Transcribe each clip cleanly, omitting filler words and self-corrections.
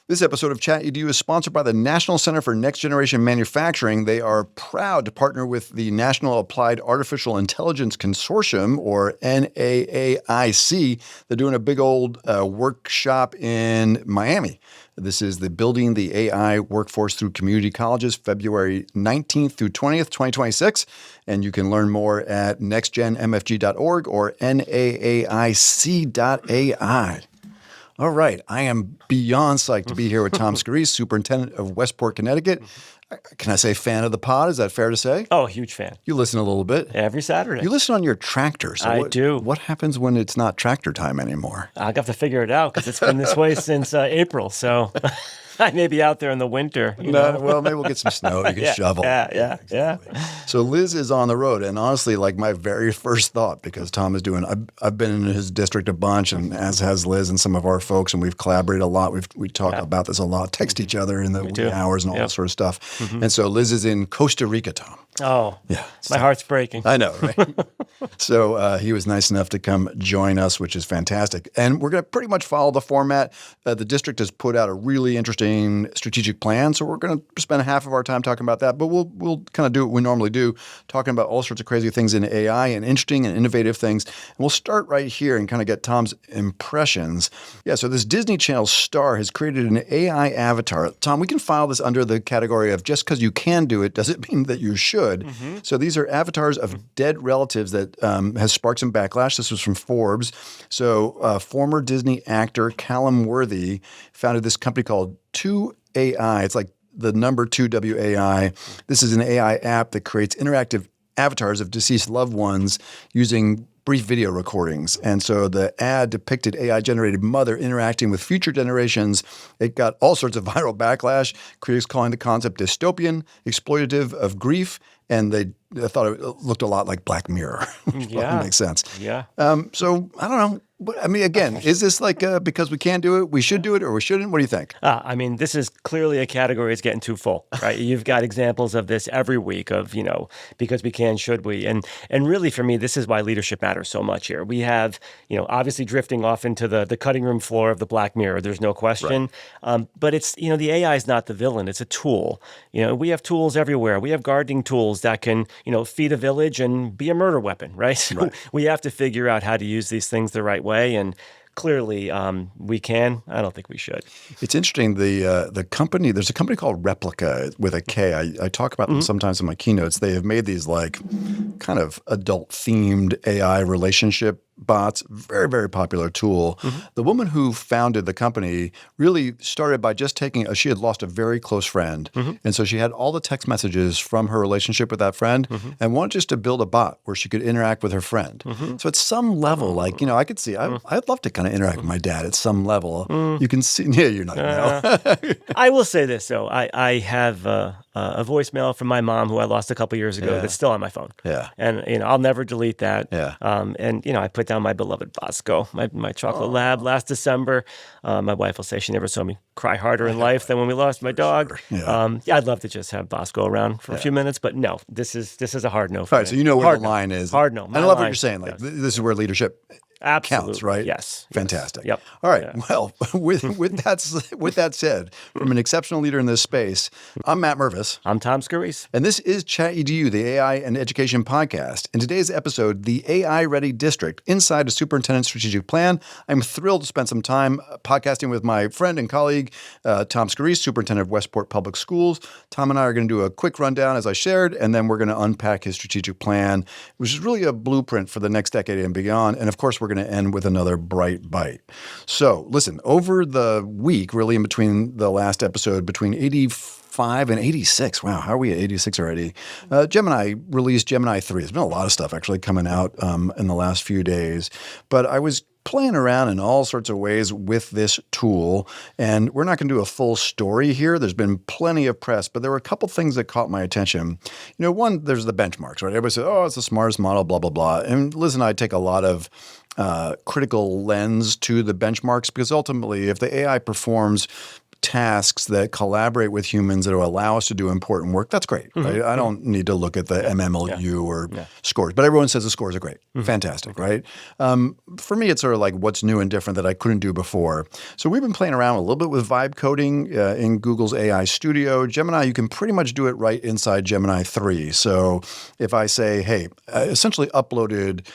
This episode of ChatEDU is sponsored by the National Center for Next Generation Manufacturing. They are proud to partner with the National Applied Artificial Intelligence Consortium, or NAAIC. They're doing a big old workshop in Miami. This is the Building the AI Workforce Through Community Colleges, February 19th through 20th, 2026. And you can learn more at nextgenmfg.org or naaic.ai. All right. I am beyond psyched to be here with Tom Scarice, Superintendent of Westport, Connecticut. Can I say fan of the pod? Is that fair to say? Oh, huge fan. You listen a little bit? Every Saturday. You listen on your tractor. So I do. What happens when it's not tractor time anymore? I'll have to figure it out because it's been this way since April. So I may be out there in the winter. Well, maybe we'll get some snow. You can shovel. Yeah. So Liz is on the road. And honestly, like my very first thought, because Tom is doing, I've been in his district a bunch, and as has Liz and some of our folks, and we've collaborated a lot. We talk about this a lot, text each other in the wee hours and all that sort of stuff. And so Liz is in Costa Rica, Tom. Oh, yeah. My heart's breaking. I know, right? So he was nice enough to come join us, which is fantastic. And we're going to pretty much follow the format. The district has put out a really interesting strategic plan, so we're going to spend half of our time talking about that. But we'll kind of do what we normally do, talking about all sorts of crazy things in AI and interesting and innovative things. And we'll start right here and kind of get Tom's impressions. Yeah, so this Disney Channel star has created an AI avatar. Tom, we can file this under the category of just because you can do it doesn't mean that you should. So these are avatars of dead relatives that has sparked some backlash. This was from Forbes. So former Disney actor Callum Worthy founded this company called 2AI. It's like the number 2 WAI. This is an AI app that creates interactive avatars of deceased loved ones using brief video recordings. And so the ad depicted AI-generated mother interacting with future generations. It got all sorts of viral backlash, critics calling the concept dystopian, exploitative of grief, and they thought it looked a lot like Black Mirror. That makes sense. Yeah. So I don't know. I mean, again, is this like because we can't do it, we should do it, or we shouldn't? What do you think? I mean, this is clearly a category that's getting too full, right? You've got examples of this every week of, because we can, should we? And really, for me, this is why leadership matters so much here. We have, obviously drifting off into the cutting room floor of the Black Mirror. There's no question. Right. But it's, the AI is not the villain. It's a tool. We have tools everywhere. We have gardening tools that can, feed a village and be a murder weapon, right? So we have to figure out how to use these things the right way. And clearly, we can. I don't think we should. It's interesting. The company, there's a company called Replica with a K. I talk about them sometimes in my keynotes. They have made these like kind of adult-themed AI relationship bots, very, very popular tool. The woman who founded the company really started by just she had lost a very close friend. And so she had all the text messages from her relationship with that friend and wanted just to build a bot where she could interact with her friend. So at some level, like, I could see, I'd love to kind of interact with my dad at some level. You can see, you're not going to know. I will say this, though. I have a voicemail from my mom who I lost a couple years ago that's still on my phone. Yeah. And, I'll never delete that. Yeah. And, I put down my beloved Bosco, my chocolate lab last December. My wife will say she never saw me cry harder in life than when we lost my dog. Sure. Yeah. I'd love to just have Bosco around for a few minutes, but no, this is a hard no for me. All right, so you know where the line is. Hard no. And I love what you're saying. Like, this is where leadership counts, right? Yes. Fantastic. Yep. All right. Yeah. Well, with that said, from an exceptional leader in this space, I'm Matt Mervis. I'm Tom Scarice. And this is ChatEDU, the AI and Education podcast. In today's episode, the AI Ready District inside a superintendent strategic plan. I'm thrilled to spend some time podcasting with my friend and colleague, Tom Scarice, Superintendent of Westport Public Schools. Tom and I are going to do a quick rundown, as I shared, and then we're going to unpack his strategic plan, which is really a blueprint for the next decade and beyond. And of course, we're going to end with another bright bite. So listen, over the week, really in between the last episode, between 85 and 86, wow, how are we at 86 already? Gemini released Gemini 3. There's been a lot of stuff actually coming out in the last few days. But I was playing around in all sorts of ways with this tool, and we're not going to do a full story here. There's been plenty of press, but there were a couple things that caught my attention. One, there's the benchmarks, right? Everybody says, oh, it's the smartest model, blah, blah, blah. And Liz and I take a lot of critical lens to the benchmarks because ultimately if the AI performs tasks that collaborate with humans that will allow us to do important work, that's great. Right? I don't need to look at the MMLU or scores, but everyone says the scores are great. Fantastic, right? For me, it's sort of like what's new and different that I couldn't do before. So we've been playing around a little bit with vibe coding in Google's AI Studio. Gemini, you can pretty much do it right inside Gemini 3. So if I say, hey, essentially uploaded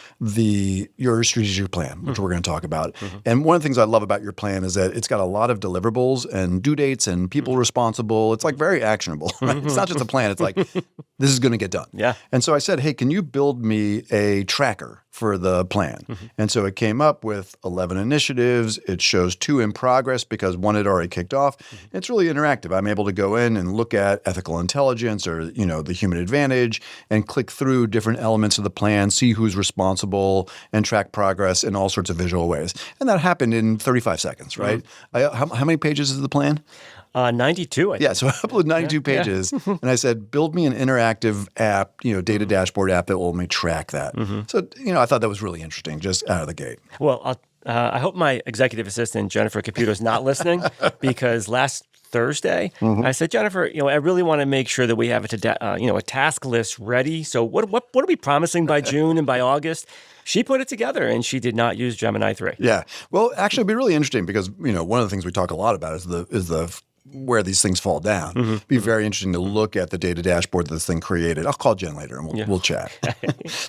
your strategic plan, which we're going to talk about. And one of the things I love about your plan is that it's got a lot of deliverables and due dates and people responsible. It's like very actionable. Right? It's not just a plan. It's like, this is going to get done. Yeah. And so I said, hey, can you build me a tracker for the plan? And so it came up with 11 initiatives. It shows 2 in progress because 1 had already kicked off. It's really interactive. I'm able to go in and look at ethical intelligence or, the human advantage and click through different elements of the plan, see who's responsible and track progress in all sorts of visual ways. And that happened in 35 seconds, right? How many pages is the plan? 92, I think. Yeah, so I uploaded 92 pages, and I said, build me an interactive app, data dashboard app that will let me track that. So, I thought that was really interesting just out of the gate. Well, I hope my executive assistant, Jennifer Caputo, is not listening because last Thursday, I said, Jennifer, I really want to make sure that we have a task list ready. So what are we promising by June and by August? She put it together, and she did not use Gemini 3. Yeah. Well, actually, it'd be really interesting because, one of the things we talk a lot about is the where these things fall down. It'd be very interesting to look at the data dashboard that this thing created. I'll call Jen later and we'll chat.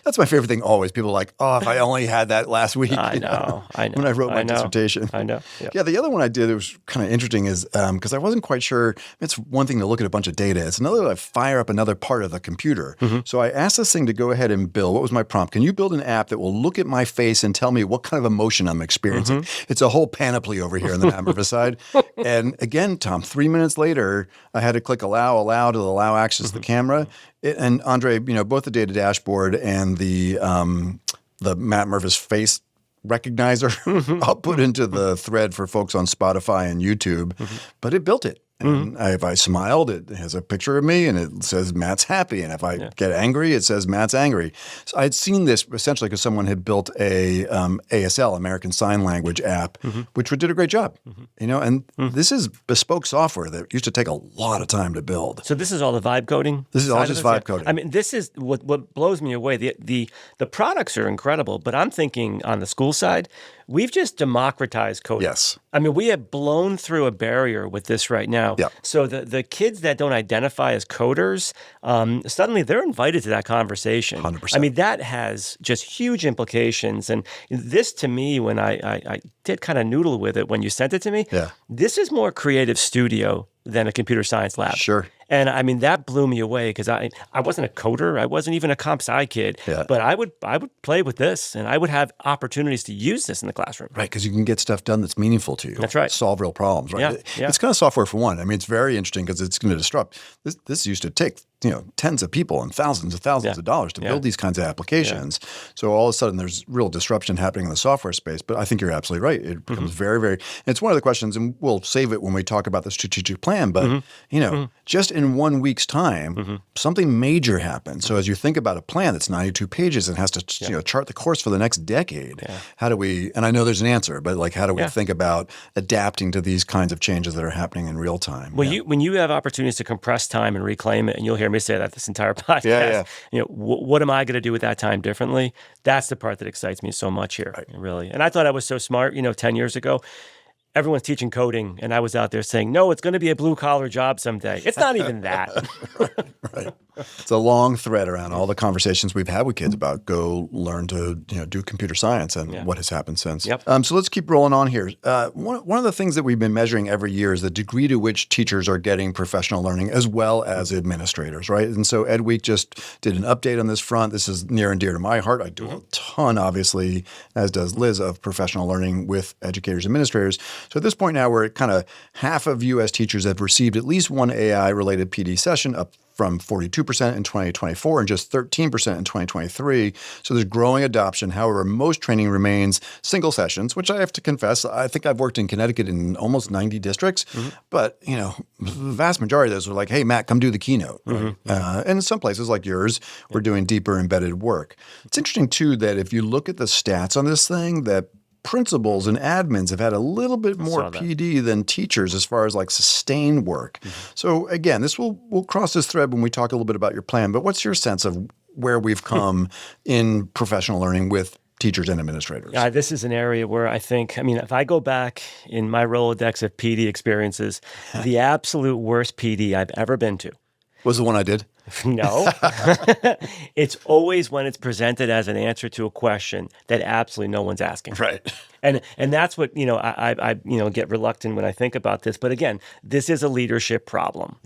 That's my favorite thing always. People are like, oh, if I only had that last week. I know. When I wrote my dissertation. I know. Yeah, the other one I did that was kind of interesting is because I wasn't quite sure. It's one thing to look at a bunch of data. It's another to fire up another part of the computer. So I asked this thing to go ahead and build. What was my prompt? Can you build an app that will look at my face and tell me what kind of emotion I'm experiencing? It's a whole panoply over here on the Matt Riverside. And again, Tom, 3 minutes later, I had to click allow to allow access to the camera. And Andre, both the data dashboard and the Matt Mervis face recognizer, I'll put into the thread for folks on Spotify and YouTube, but it built it. And if I smiled, it has a picture of me and it says Matt's happy. And if I get angry, it says Matt's angry. So I'd seen this essentially because someone had built a ASL, American Sign Language app, which did a great job. And this is bespoke software that used to take a lot of time to build. So this is all the vibe coding? This is all just vibe coding. I mean, this is what blows me away. The products are incredible, but I'm thinking on the school side, we've just democratized coding. Yes. I mean, we have blown through a barrier with this right now. Yeah. So the kids that don't identify as coders, suddenly they're invited to that conversation. 100%. I mean, that has just huge implications. And this, to me, when I did kind of noodle with it when you sent it to me, this is more creative studio than a computer science lab. Sure. And I mean, that blew me away because I wasn't a coder. I wasn't even a comp sci kid. Yeah. But I would play with this and I would have opportunities to use this in the classroom. Right, because you can get stuff done that's meaningful to you. That's right. Solve real problems, right? Yeah. It's kind of software for one. I mean, it's very interesting because it's going to disrupt. This used to take tens of people and thousands of dollars to build these kinds of applications. So all of a sudden there's real disruption happening in the software space. But I think you're absolutely right. It becomes very, very – it's one of the questions, and we'll save it when we talk about the strategic plan. But, just in 1 week's time, something major happened. So as you think about a plan that's 92 pages and has to chart the course for the next decade, how do we – and I know there's an answer, but like how do we think about adapting to these kinds of changes that are happening in real time? Well, when you have opportunities to compress time and reclaim it, and you'll hear me say that this entire podcast. What am I going to do with that time differently? That's the part that excites me so much here, really. And I thought I was so smart, 10 years ago. Everyone's teaching coding, and I was out there saying, no, it's going to be a blue-collar job someday. It's not even that. Right. It's a long thread around all the conversations we've had with kids about go learn to do computer science and what has happened since. Yep. So let's keep rolling on here. One of the things that we've been measuring every year is the degree to which teachers are getting professional learning as well as administrators, right? And so Ed Week just did an update on this front. This is near and dear to my heart. I do a ton, obviously, as does Liz, of professional learning with educators and administrators. So at this point now, we're at kind of half of U.S. teachers have received at least one AI-related PD session, up from 42% in 2024 and just 13% in 2023. So there's growing adoption. However, most training remains single sessions, which I have to confess, I think I've worked in Connecticut in almost 90 districts. But, the vast majority of those are like, hey, Matt, come do the keynote. Right? And in some places like yours, we're doing deeper embedded work. It's interesting, too, that if you look at the stats on this thing, that principals and admins have had a little bit more saw that. PD than teachers as far as like sustained work. So again, we'll cross this thread when we talk a little bit about your plan, but what's your sense of where we've come in professional learning with teachers and administrators? This is an area where if I go back in my Rolodex of PD experiences, the absolute worst PD I've ever been to. Was the one I did? No. It's always when it's presented as an answer to a question that absolutely no one's asking. Right. And that's what, I get reluctant when I think about this. But again, this is a leadership problem.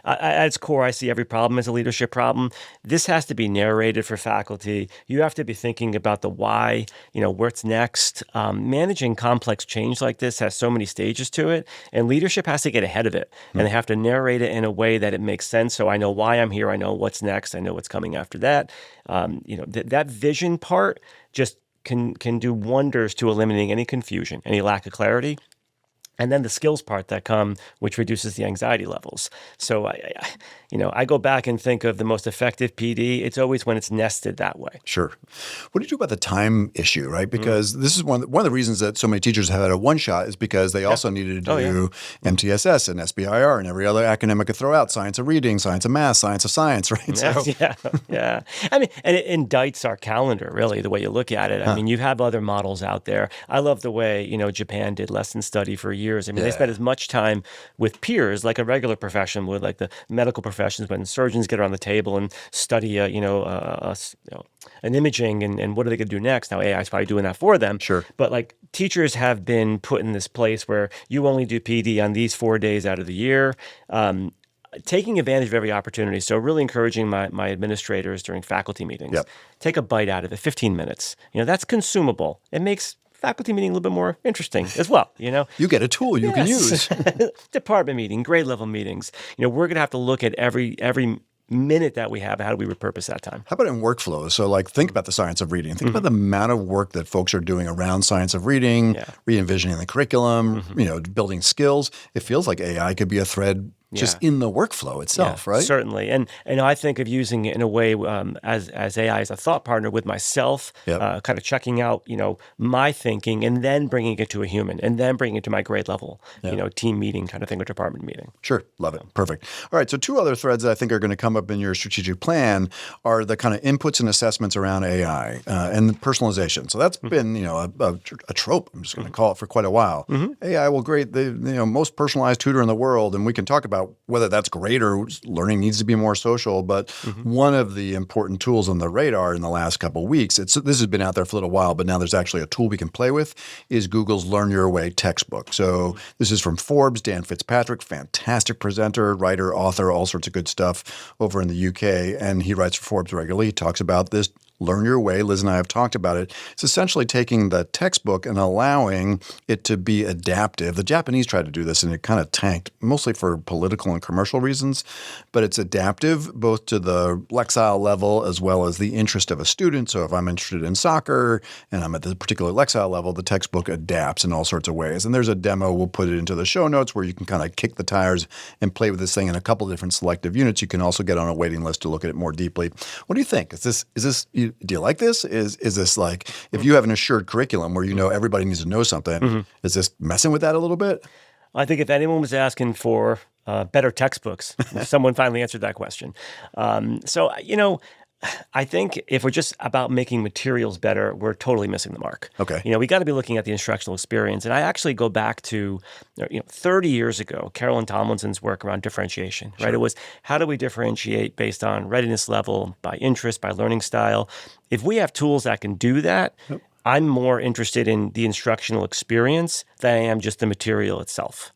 At its core, I see every problem as a leadership problem. This has to be narrated for faculty. You have to be thinking about the why, what's next. Managing complex change like this has so many stages to it, and leadership has to get ahead of it. And they have to narrate it in a way that it makes sense. So I know why I'm here. I know what's next. I know what's coming after that. That vision part just can do wonders to eliminating any confusion, any lack of clarity. And then the skills part that come, which reduces the anxiety levels. So I go back and think of the most effective PD. It's always when it's nested that way. Sure. What do you do about the time issue, right? Because this is one of the reasons that so many teachers have had a one shot is because they also needed to do MTSS and SBIR and every other academic could throw out, science of reading, science of math, science of science, right? Yeah. And it indicts our calendar, really, the way you look at it. You have other models out there. I love the way, Japan did lesson study for years. They spend as much time with peers like a regular profession would, like the medical professions when surgeons get around the table and study, an imaging and what are they going to do next? Now AI is probably doing that for them. Sure. But like teachers have been put in this place where you only do PD on these 4 days out of the year. Taking advantage of every opportunity. So really encouraging my administrators during faculty meetings, take a bite out of it, 15 minutes. That's consumable. It makes faculty meeting a little bit more interesting as well, You get a tool you can use. Department meeting, grade level meetings. We're going to have to look at every minute that we have. How do we repurpose that time? How about in workflows? So think about the science of reading. Think about the amount of work that folks are doing around science of reading, re-envisioning the curriculum, building skills. It feels like AI could be a thread just in the workflow itself, right? Certainly. And I think of using it in a way as AI as a thought partner with myself, kind of checking out, my thinking and then bringing it to a human and then bringing it to my grade level, team meeting kind of thing or department meeting. Sure. Love it. Perfect. All right. So 2 other threads that I think are going to come up in your strategic plan are the kind of inputs and assessments around AI and personalization. So that's been, a trope, I'm just going to call it, for quite a while. AI will grade the most personalized tutor in the world, and we can talk about whether that's great or learning needs to be more social. But one of the important tools on the radar in the last couple of weeks, this has been out there for a little while, but now there's actually a tool we can play with, is Google's Learn Your Way textbook. So this is from Forbes, Dan Fitzpatrick, fantastic presenter, writer, author, all sorts of good stuff over in the UK. And he writes for Forbes regularly. He talks about this Learn Your Way. Liz and I have talked about it. It's essentially taking the textbook and allowing it to be adaptive. The Japanese tried to do this and it kind of tanked, mostly for political and commercial reasons, but it's adaptive both to the Lexile level as well as the interest of a student. So if I'm interested in soccer and I'm at the particular Lexile level, the textbook adapts in all sorts of ways. And there's a demo, we'll put it into the show notes, where you can kind of kick the tires and play with this thing in a couple of different selective units. You can also get on a waiting list to look at it more deeply. What do you think? Do you like this? Is this like, if you have an assured curriculum where everybody needs to know something, is this messing with that a little bit? I think if anyone was asking for better textbooks, someone finally answered that question. I think if we're just about making materials better, we're totally missing the mark. Okay. We got to be looking at the instructional experience. And I actually go back to 30 years ago, Carolyn Tomlinson's work around differentiation, right? It was, how do we differentiate based on readiness level, by interest, by learning style? If we have tools that can do that, I'm more interested in the instructional experience than I am just the material itself.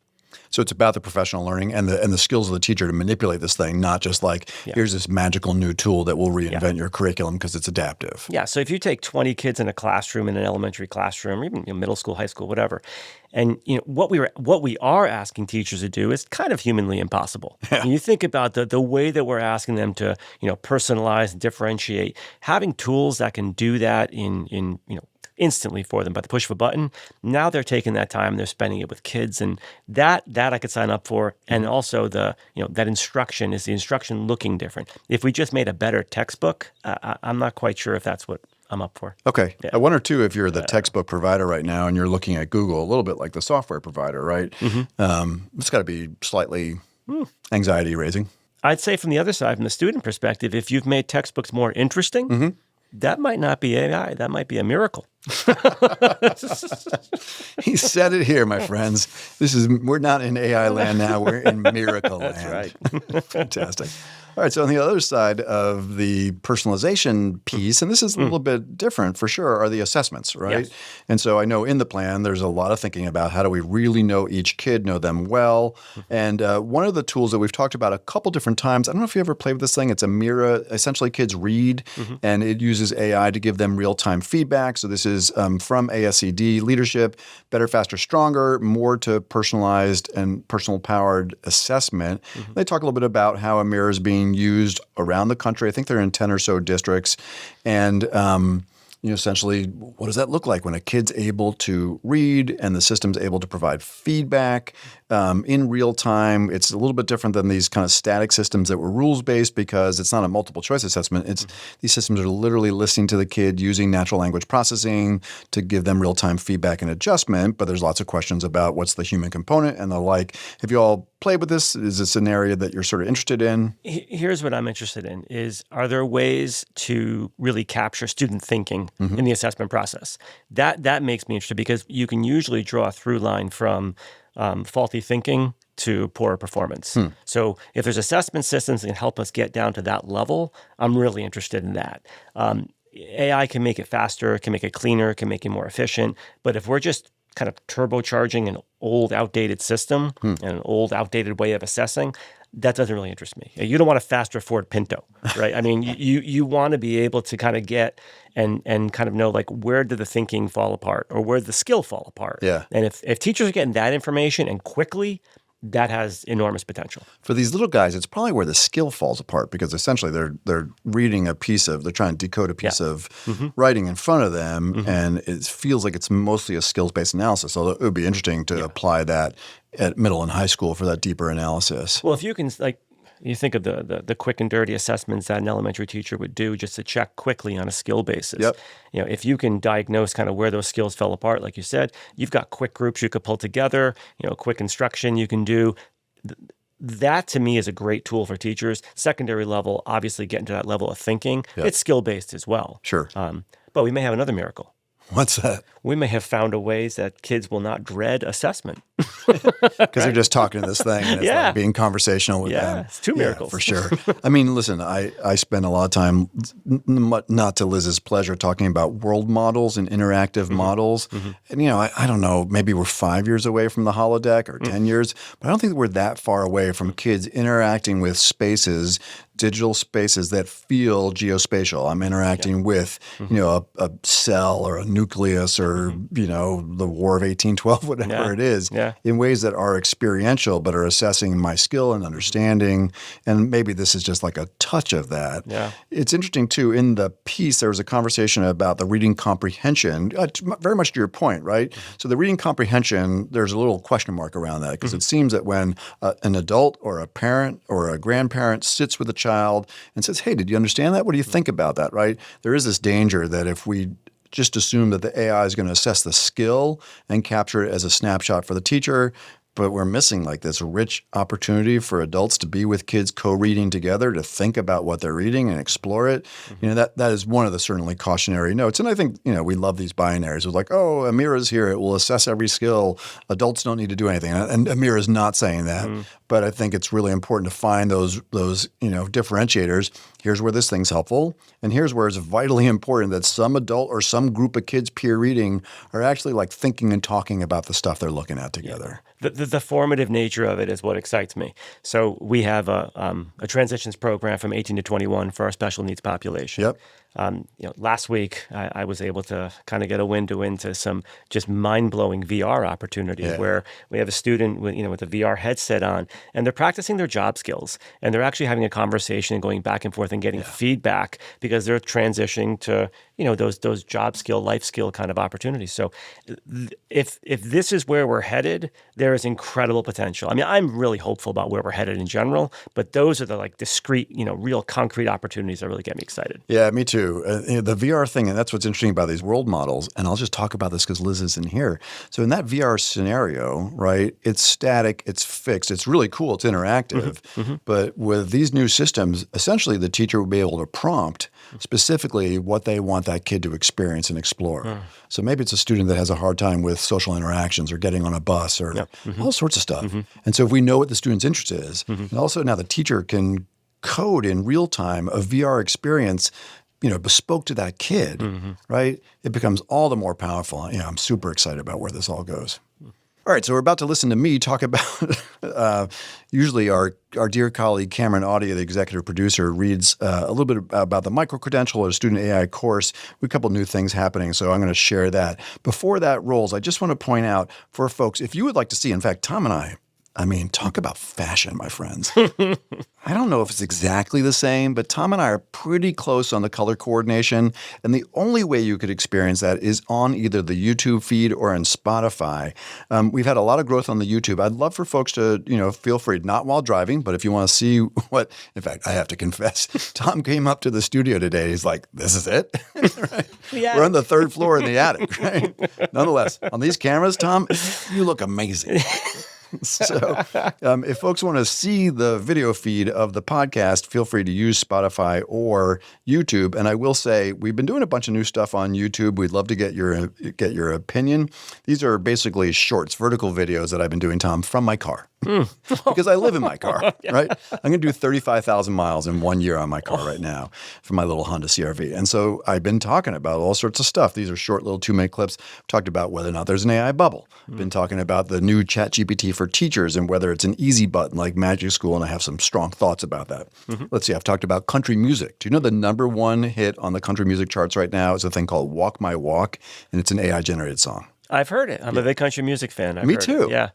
So it's about the professional learning and the skills of the teacher to manipulate this thing, not just like, here's this magical new tool that will reinvent your curriculum because it's adaptive. Yeah. So if you take 20 kids in a classroom, in an elementary classroom, or even middle school, high school, whatever, and what we are asking teachers to do is kind of humanly impossible. And you think about the way that we're asking them to personalize and differentiate, having tools that can do that in instantly for them by the push of a button. Now they're taking that time, they're spending it with kids, and that I could sign up for. And also that instruction, is the instruction looking different? If we just made a better textbook, I'm not quite sure if that's what I'm up for. Okay. Yeah. I wonder too if you're the textbook provider right now and you're looking at Google a little bit like the software provider, right? It's got to be slightly anxiety raising. I'd say from the other side, from the student perspective, if you've made textbooks more interesting, that might not be AI. That might be a miracle. He said it here, my friends. We're not in AI land now. We're in miracle land. That's right. Fantastic. All right. So on the other side of the personalization piece, and this is a little bit different for sure, are the assessments, right? Yes. And so I know in the plan, there's a lot of thinking about how do we really know each kid, know them well. And one of the tools that we've talked about a couple different times, I don't know if you ever played with this thing. It's a Mira. Essentially, kids read, and it uses AI to give them real-time feedback. So this is from ASCD leadership, better, faster, stronger, more to personalized and personal-powered assessment. They talk a little bit about how a Mira is being used around the country. I think they're in 10 or so districts. And essentially, what does that look like when a kid's able to read and the system's able to provide feedback in real time? It's a little bit different than these kind of static systems that were rules-based because it's not a multiple choice assessment. It's these systems are literally listening to the kid using natural language processing to give them real-time feedback and adjustment. But there's lots of questions about what's the human component and the like. Have you all played with this? Is this an area that you're sort of interested in? Here's what I'm interested in is, are there ways to really capture student thinking in the assessment process? That makes me interested because you can usually draw a through line from faulty thinking to poor performance. So if there's assessment systems that can help us get down to that level, I'm really interested in that. AI can make it faster, can make it cleaner, can make it more efficient. But if we're just kind of turbocharging an old, outdated system and an old, outdated way of assessing, that doesn't really interest me. You don't want a faster Ford Pinto, right? I mean, you want to be able to kind of get and kind of know, like, where did the thinking fall apart or where did the skill fall apart? Yeah. And if teachers are getting that information and quickly, that has enormous potential. For these little guys, it's probably where the skill falls apart because essentially they're reading they're trying to decode a piece of writing in front of them, and it feels like it's mostly a skills-based analysis. Although it would be interesting to apply that at middle and high school for that deeper analysis. Well, if you can, like, you think of the quick and dirty assessments that an elementary teacher would do just to check quickly on a skill basis. Yep. If you can diagnose kind of where those skills fell apart, like you said, you've got quick groups you could pull together, quick instruction you can do. That to me is a great tool for teachers. Secondary level, obviously getting to that level of thinking. Yep. It's skill-based as well. Sure. But we may have another miracle. What's that? We may have found a ways that kids will not dread assessment. Because they're just talking to this thing and it's like being conversational with them. Yeah, it's two miracles. For sure. I mean, listen, I spend a lot of time, not to Liz's pleasure, talking about world models and interactive models. And, I don't know, maybe we're 5 years away from the holodeck or 10 years, but I don't think that we're that far away from kids interacting with spaces, digital spaces that feel geospatial. I'm interacting with, a cell or a nucleus or, the War of 1812, whatever it is, in ways that are experiential but are assessing my skill and understanding. And maybe this is just like a touch of that. Yeah. It's interesting, too. In the piece, there was a conversation about the reading comprehension, very much to your point, right? So the reading comprehension, there's a little question mark around that because it seems that when an adult or a parent or a grandparent sits with a child and says, hey, did you understand that? What do you think about that, right? There is this danger that if we just assume that the AI is going to assess the skill and capture it as a snapshot for the teacher, but we're missing like this rich opportunity for adults to be with kids co-reading together, to think about what they're reading and explore it. That is one of the certainly cautionary notes. And I think, we love these binaries. It's like, oh, Amira's here. It will assess every skill. Adults don't need to do anything. And Amira's not saying that. But I think it's really important to find those differentiators. Here's where this thing's helpful. And here's where it's vitally important that some adult or some group of kids peer reading are actually like thinking and talking about the stuff they're looking at together. The formative nature of it is what excites me. So we have a transitions program from 18 to 21 for our special needs population. Yep. Last week I was able to kind of get a window into some just mind-blowing VR opportunities where we have a student with a VR headset on, and they're practicing their job skills, and they're actually having a conversation and going back and forth and getting feedback because they're transitioning to those job skill, life skill kind of opportunities. So if this is where we're headed, there is incredible potential. I mean, I'm really hopeful about where we're headed in general, but those are the like discrete, real concrete opportunities that really get me excited. Yeah, me too. The VR thing, and that's what's interesting about these world models. And I'll just talk about this because Liz isn't here. So in that VR scenario, right, it's static, it's fixed, it's really cool, it's interactive. But with these new systems, essentially the teacher will be able to prompt specifically what they want that kid to experience and explore. So maybe it's a student that has a hard time with social interactions or getting on a bus or all sorts of stuff. And so if we know what the student's interest is, and also now the teacher can code in real time a VR experience, bespoke to that kid, right? It becomes all the more powerful. I'm super excited about where this all goes. All right, so we're about to listen to me talk about, usually our dear colleague Cameron Audia, the executive producer, reads a little bit about the micro-credential or student AI course. We have a couple new things happening, so I'm going to share that. Before that rolls, I just want to point out for folks, if you would like to see, in fact, Tom and I mean, talk about fashion, my friends. I don't know if it's exactly the same, but Tom and I are pretty close on the color coordination. And the only way you could experience that is on either the YouTube feed or on Spotify. We've had a lot of growth on the YouTube. I'd love for folks to, feel free, not while driving, but if you want to see what, in fact, I have to confess, Tom came up to the studio today. He's like, this is it? Right? Yeah. We're on the third floor in the attic, right? Nonetheless, on these cameras, Tom, you look amazing. So if folks want to see the video feed of the podcast, feel free to use Spotify or YouTube. And I will say we've been doing a bunch of new stuff on YouTube. We'd love to get your opinion. These are basically shorts, vertical videos that I've been doing, Tom, from my car. Because I live in my car, right? I'm going to do 35,000 miles in 1 year on my car right now for my little Honda CR-V. And so I've been talking about all sorts of stuff. These are short little 2-minute clips. I've talked about whether or not there's an AI bubble. I've been talking about the new ChatGPT for teachers and whether it's an easy button like Magic School, and I have some strong thoughts about that. Let's see, I've talked about country music. Do you know the number one hit on the country music charts right now is a thing called Walk My Walk, and it's an AI-generated song. I've heard it. I'm a big country music fan. Me too. Yeah.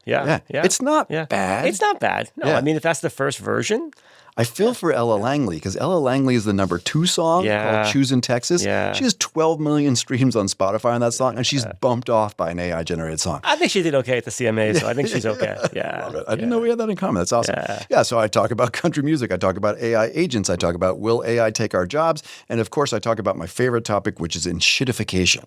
It's not bad. It's not bad. No, I mean, if that's the first version. I feel for Ella Langley because Ella Langley is the number 2 song called Choose in Texas. Yeah. She has 12 million streams on Spotify on that song, and she's bumped off by an AI-generated song. I think she did okay at the CMA, so I think she's okay. Yeah. Love it. I didn't know we had that in common. That's awesome. Yeah, so I talk about country music. I talk about AI agents. I talk about will AI take our jobs? And of course, I talk about my favorite topic, which is enshittification.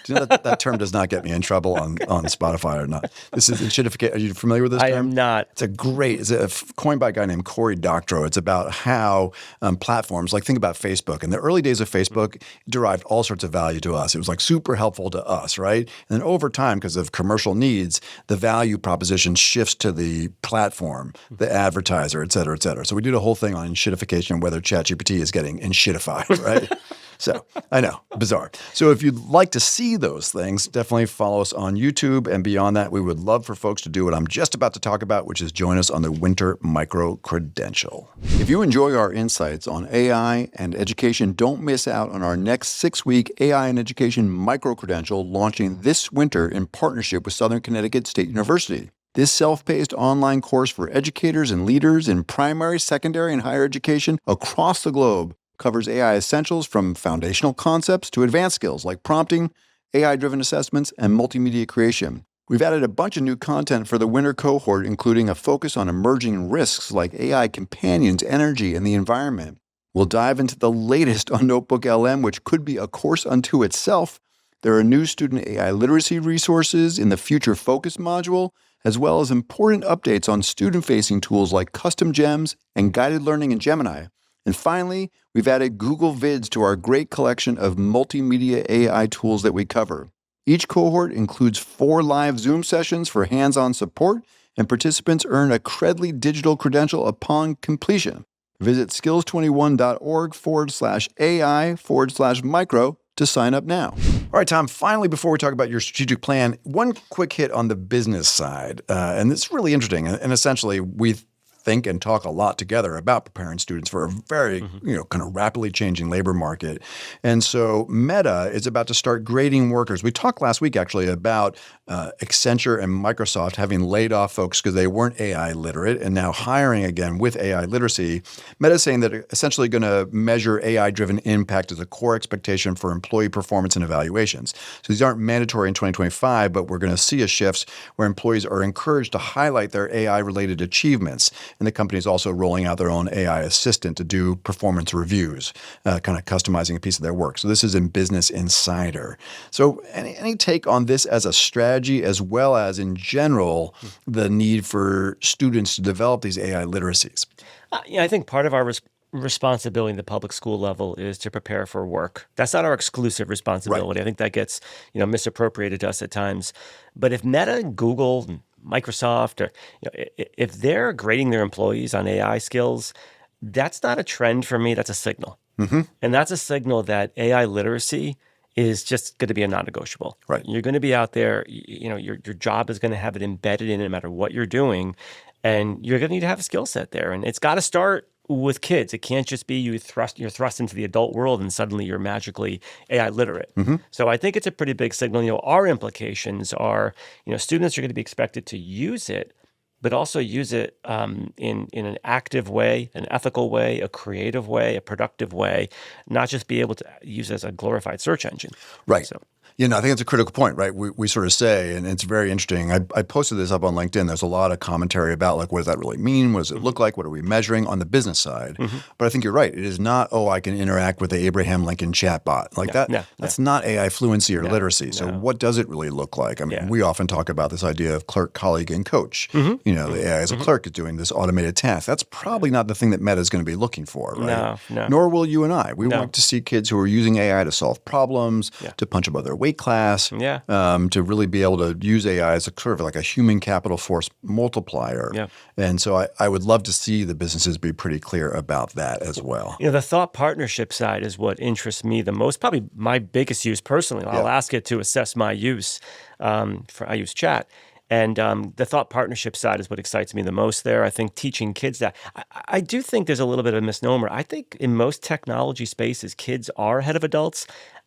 Do you know that term does not get me in trouble on Spotify or not? This is enshittification. Are you familiar with this term? I am not. It's coined by a guy named Cory Doctorow. It's about how platforms, like think about Facebook. In the early days of Facebook, derived all sorts of value to us. It was like super helpful to us, right? And then over time, because of commercial needs, the value proposition shifts to the platform, the advertiser, et cetera, et cetera. So we did a whole thing on enshittification, whether ChatGPT is getting enshittified, right? So I know, bizarre. So if you'd like to see those things, definitely follow us on YouTube. And beyond that, we would love for folks to do what I'm just about to talk about, which is join us on the Winter Micro Credential. If you enjoy our insights on AI and education, don't miss out on our next 6-week AI and Education Micro Credential launching this winter in partnership with Southern Connecticut State University. This self-paced online course for educators and leaders in primary, secondary, and higher education across the globe covers AI essentials from foundational concepts to advanced skills like prompting, AI-driven assessments, and multimedia creation. We've added a bunch of new content for the winter cohort, including a focus on emerging risks like AI companions, energy, and the environment. We'll dive into the latest on Notebook LM, which could be a course unto itself. There are new student AI literacy resources in the Future Focus module, as well as important updates on student-facing tools like custom gems and guided learning in Gemini. And finally, we've added Google Vids to our great collection of multimedia AI tools that we cover. Each cohort includes 4 live Zoom sessions for hands-on support, and participants earn a Credly digital credential upon completion. Visit skills21.org/AI/micro to sign up now. All right, Tom, finally, before we talk about your strategic plan, one quick hit on the business side. And it's really interesting. And essentially, we think and talk a lot together about preparing students for a very, kind of rapidly changing labor market. And so Meta is about to start grading workers. We talked last week actually about Accenture and Microsoft having laid off folks because they weren't AI literate and now hiring again with AI literacy. Meta is saying that essentially going to measure AI-driven impact as a core expectation for employee performance and evaluations. So these aren't mandatory in 2025, but we're going to see a shift where employees are encouraged to highlight their AI-related achievements. And the company is also rolling out their own AI assistant to do performance reviews, kind of customizing a piece of their work. So this is in Business Insider. So any take on this as a strategy as well as in general the need for students to develop these AI literacies? I think part of our responsibility at the public school level is to prepare for work. That's not our exclusive responsibility. Right. I think that gets misappropriated to us at times. But if Meta, Google, Microsoft, or if they're grading their employees on AI skills, that's not a trend for me. That's a signal, and that's a signal that AI literacy is just going to be a non-negotiable. Right. You're going to be out there. Your job is going to have it embedded in it no matter what you're doing, and you're going to need to have a skill set there. And it's got to start with kids. It can't just be you're thrust into the adult world and suddenly you're magically AI literate. So I think it's a pretty big signal. Our implications are, students are going to be expected to use it, but also use it in an active way, an ethical way, a creative way, a productive way, not just be able to use it as a glorified search engine. Right. So. I think it's a critical point, right? We sort of say, and it's very interesting. I posted this up on LinkedIn. There's a lot of commentary about what does that really mean? What does it look like? What are we measuring on the business side? But I think you're right. It is not, I can interact with the Abraham Lincoln chatbot like that. That's not AI fluency or literacy. So what does it really look like? I mean, we often talk about this idea of clerk, colleague, and coach. The AI as a clerk is doing this automated task. That's probably not the thing that Meta is going to be looking for, right? No. Nor will you and I. We want to see kids who are using AI to solve problems, to punch above their weight class, to really be able to use AI as a sort of like a human capital force multiplier. And so I would love to see the businesses be pretty clear about that as well. The thought partnership side is what interests me the most, probably my biggest use personally. I'll ask it to assess my use. I use chat. And the thought partnership side is what excites me the most there. I think teaching kids that. I do think there's a little bit of a misnomer. I think in most technology spaces, kids are ahead of adults.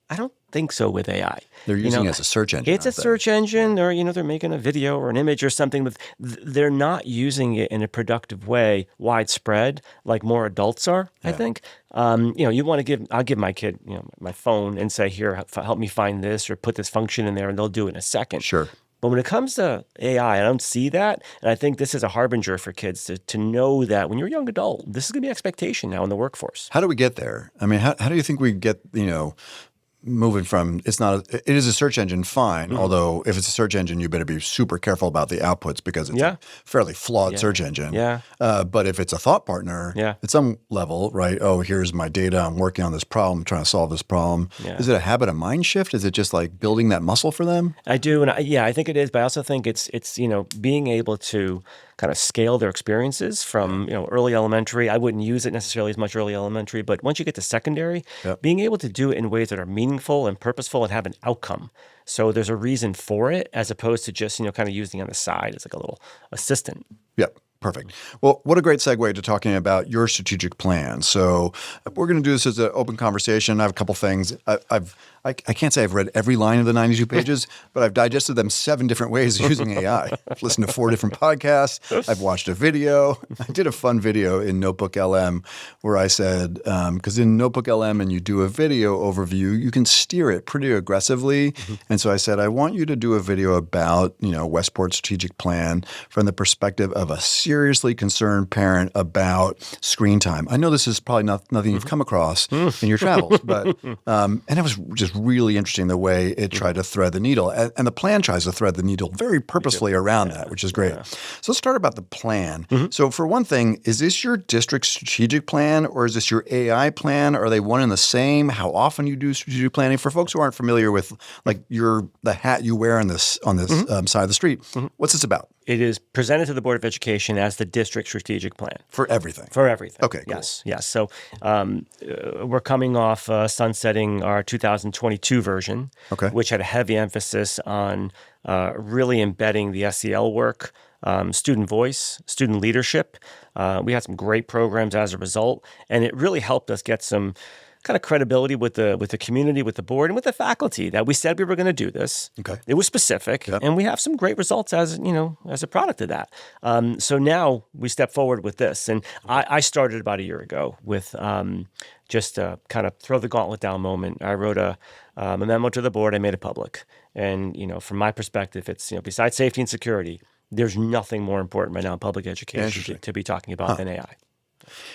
I don't think so with AI. They're using it as a search engine. It's a search engine, or they're making a video or an image or something. They're not using it in a productive way, widespread, like more adults are. I think. You want to give. I'll give my kid, my phone and say, "Here, help me find this," or put this function in there, and they'll do it in a second. Sure. But when it comes to AI, I don't see that. And I think this is a harbinger for kids to know that when you're a young adult, this is going to be expectation now in the workforce. How do we get there? I mean, how do you think we get, moving from it is a search engine, fine. Although if it's a search engine, you better be super careful about the outputs because it's a fairly flawed search engine. But if it's a thought partner, at some level, right? Here's my data. I'm working on this problem, trying to solve this problem. Is it a habit of mind shift? Is it just like building that muscle for them? I do, and I think it is. But I also think it's being able to kind of scale their experiences from early elementary. I wouldn't use it necessarily as much early elementary, but once you get to secondary, being able to do it in ways that are meaningful and purposeful and have an outcome. So there's a reason for it as opposed to just kind of using it on the side as like a little assistant. Yep. Perfect. Well, what a great segue to talking about your strategic plan. So we're going to do this as an open conversation. I have a couple things. I can't say I've read every line of the 92 pages, but I've digested them 7 different ways of using AI. I've listened to 4 different podcasts. I've watched a video. I did a fun video in Notebook LM where I said, because in Notebook LM and you do a video overview, you can steer it pretty aggressively. And so I said, I want you to do a video about, Westport's strategic plan from the perspective of a seriously concerned parent about screen time. I know this is probably nothing you've come across in your travels, but and it was just really interesting the way it tried to thread the needle. And the plan tries to thread the needle very purposefully around that, which is great. So let's start about the plan. So for one thing, is this your district strategic plan or is this your AI plan? Are they one and the same? How often you do strategic planning? For folks who aren't familiar with the hat you wear on this side of the street, what's this about? It is presented to the Board of Education as the district strategic plan. For everything? For everything. Okay, cool. Yes. So we're coming off sunsetting our 2022 version, which had a heavy emphasis on really embedding the SEL work student voice, student leadership. We had some great programs as a result, and it really helped us get some kind of credibility with the community, with the board, and with the faculty that we said we were going to do this. Okay. It was specific, Yep. and we have some great results as a product of that. So now we step forward with this, and I started about a year ago with just a kind of throw the gauntlet down moment. I wrote a memo to the board. I made it public, and from my perspective, it's besides safety and security, there's nothing more important right now in public education to be talking about than AI.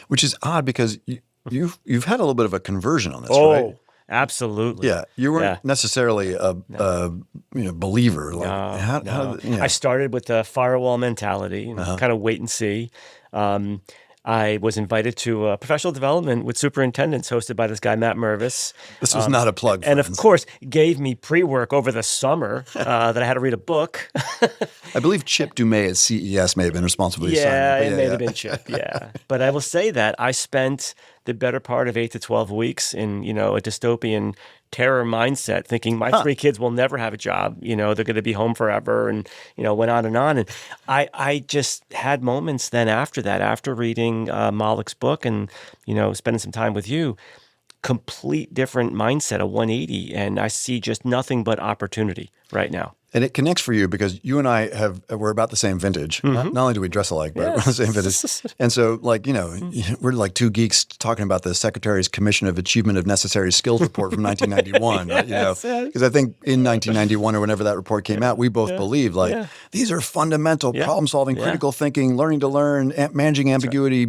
Which is odd because you've had a little bit of a conversion on this, right? Oh, absolutely. Yeah, you weren't necessarily a believer. Like, No. I started with the firewall mentality, kind of wait and see. I was invited to a professional development with superintendents hosted by this guy, Matt Mervis. This was not a plug, and friends. of course, gave me pre-work over the summer that I had to read a book. I believe Chip Dumais at CES may have been responsible for the Yeah, assignment. it may have been Chip, yeah. But I will say that I spent the better part of 8 to 12 weeks in, a dystopian terror mindset, thinking my 3 kids will never have a job. They're going to be home forever, and went on and on. And I just had moments then after that, after reading Malik's book and spending some time with you, complete different mindset, a 180, and I see just nothing but opportunity right now. And it connects for you because you and I we're about the same vintage. Not only do we dress alike, but we're the same vintage. And so, we're like 2 geeks talking about the Secretary's Commission of Achievement of Necessary Skills report from 1991. Because I think in 1991 or whenever that report came out, we both believed these are fundamental problem solving, critical thinking, learning to learn, managing ambiguity,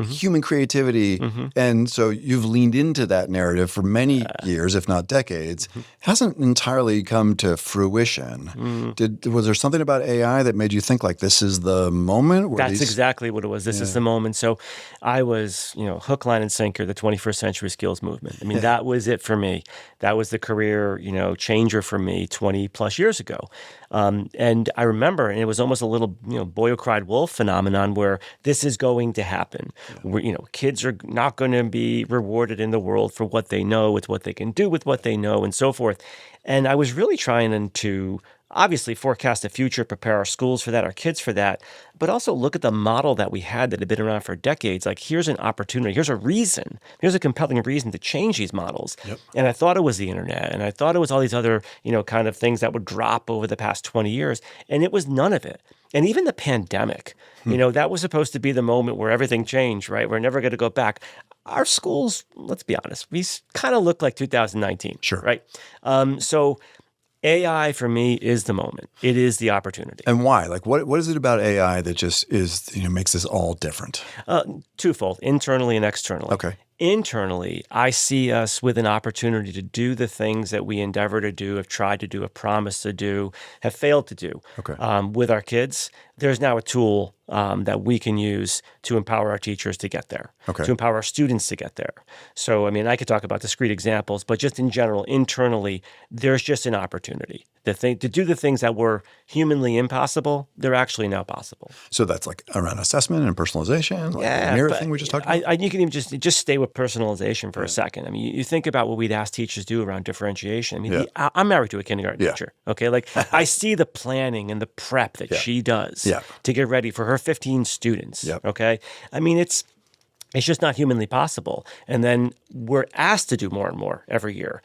human creativity. And so you've leaned into that narrative for many years, if not decades. Hasn't entirely come to fruition. Was there something about AI that made you think like this is the moment? That's exactly what it was. This is the moment. So I was, hook, line, and sinker, the 21st century skills movement. I mean, that was it for me. That was the career, changer for me 20 plus years ago. And I remember, and it was almost a little, boy who cried wolf phenomenon where this is going to happen. Where, kids are not going to be rewarded in the world for what they know, with what they can do with what they know, and so forth. And I was really trying to obviously forecast the future, prepare our schools for that, our kids for that, but also look at the model that we had that had been around for decades. Like, here's an opportunity, here's a reason, here's a compelling reason to change these models. And I thought it was the internet, and I thought it was all these other, kind of things that would drop over the past 20 years, and it was none of it. And even the pandemic, that was supposed to be the moment where everything changed, right? We're never going to go back. Our schools, let's be honest, we kind of look like 2019, right? So AI for me is the moment. It is the opportunity. And why? Like, what is it about AI that just is makes this all different? Twofold, internally and externally. Okay. Internally, I see us with an opportunity to do the things that we endeavor to do, have tried to do, have promised to do, have failed to do with our kids. There's now a tool that we can use to empower our teachers to get there, to empower our students to get there. So, I could talk about discrete examples, but just in general, internally, there's just an opportunity. To do the things that were humanly impossible, they're actually now possible. So that's like around assessment and personalization, like the mirror thing we just talked about? You can even just stay with personalization for a second. You think about what we'd ask teachers to do around differentiation. I'm married to a kindergarten teacher, okay? Like, I see the planning and the prep that she does to get ready for her 15 students, okay? It's just not humanly possible. And then we're asked to do more and more every year.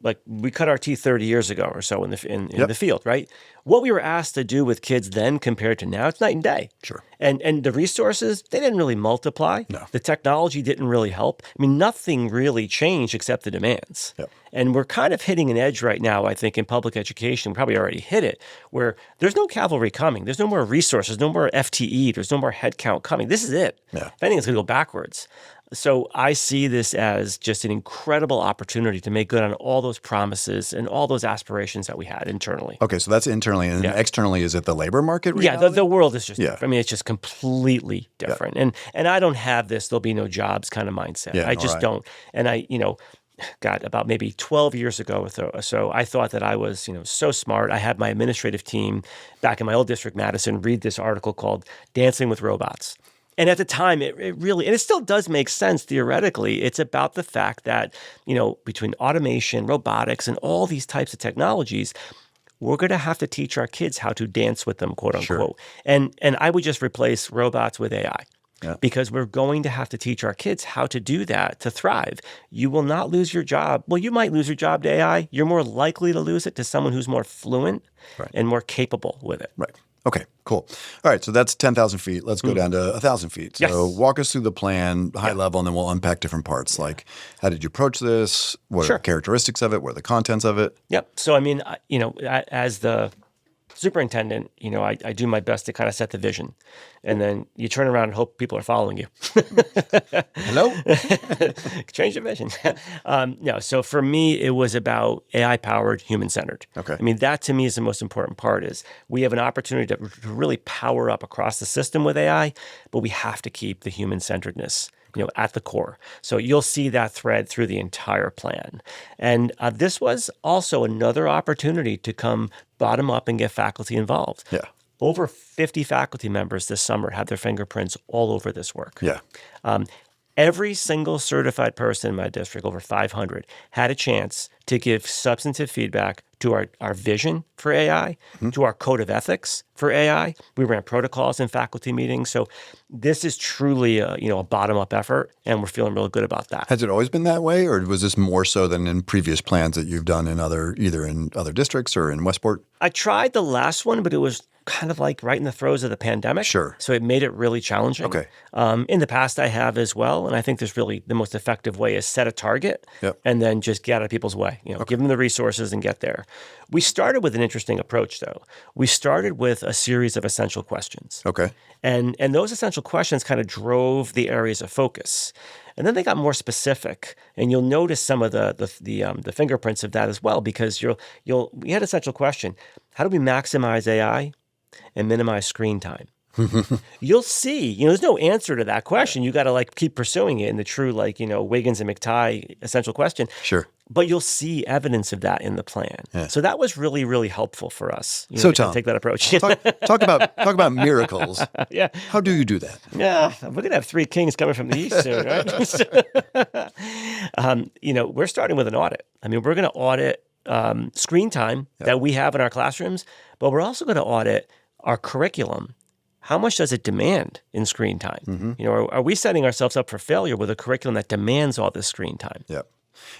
Like we cut our teeth 30 years ago or so in the field, right? What we were asked to do with kids then compared to now, it's night and day. Sure. And the resources, they didn't really multiply. No. The technology didn't really help. Nothing really changed except the demands. Yep. And we're kind of hitting an edge right now, I think, in public education. We probably already hit it, where there's no cavalry coming. There's no more resources, no more FTE. There's no more headcount coming. This is it. Yeah. If anything, it's going to go backwards. So I see this as just an incredible opportunity to make good on all those promises and all those aspirations that we had internally. Okay, so that's internally. And then externally, is it the labor market reality? Yeah, the world is just different. It's just completely different. And I don't have this there'll be no jobs kind of mindset. I just don't. And God, about maybe 12 years ago or so, I thought that I was, so smart. I had my administrative team back in my old district, Madison, read this article called Dancing with Robots. And at the time, it really, and it still does make sense theoretically, it's about the fact that, between automation, robotics, and all these types of technologies, we're going to have to teach our kids how to dance with them, quote unquote. Sure. And I would just replace robots with AI. Yeah. Because we're going to have to teach our kids how to do that to thrive. You will not lose your job. Well, you might lose your job to AI. You're more likely to lose it to someone who's more fluent and more capable with it. Right. Okay, cool. All right, so that's 10,000 feet. Let's go down to 1,000 feet. So walk us through the plan, high level, and then we'll unpack different parts. Like, how did you approach this? What are the characteristics of it? What are the contents of it? Yep. So, I mean, as the superintendent, I do my best to kind of set the vision. And then you turn around and hope people are following you. Hello? Change the vision. No, so for me, it was about AI-powered, human-centered. Okay. I mean, that to me is the most important part is we have an opportunity to really power up across the system with AI, but we have to keep the human-centeredness at the core. So you'll see that thread through the entire plan. And this was also another opportunity to come bottom up and get faculty involved. Yeah. Over 50 faculty members this summer had their fingerprints all over this work. Yeah. Every single certified person in my district, over 500, had a chance to give substantive feedback to our vision for AI, to our code of ethics for AI. We ran protocols in faculty meetings. So this is truly a bottom-up effort, and we're feeling really good about that. Has it always been that way, or was this more so than in previous plans that you've done in either in other districts or in Westport? I tried the last one, but it was kind of like right in the throes of the pandemic. Sure. So it made it really challenging. Okay. In the past, I have as well. And I think there's really the most effective way is set a target and then just get out of people's way. Give them the resources and get there. We started with an interesting approach, though. We started with a series of essential questions. Okay. And those essential questions kind of drove the areas of focus. And then they got more specific, and you'll notice some of the fingerprints of that as well, because we had an essential question: how do we maximize AI and minimize screen time? You'll see, there's no answer to that question. You got to keep pursuing it in the true Wiggins and McTighe essential question. Sure. But you'll see evidence of that in the plan. Yeah. So that was really, really helpful for us. Tom, take that approach. talk about miracles. Yeah. How do you do that? Yeah, we're gonna have 3 kings coming from the east soon, right? We're starting with an audit. I mean, we're going to audit screen time that we have in our classrooms, but we're also going to audit our curriculum. How much does it demand in screen time? Are we setting ourselves up for failure with a curriculum that demands all this screen time? Yeah.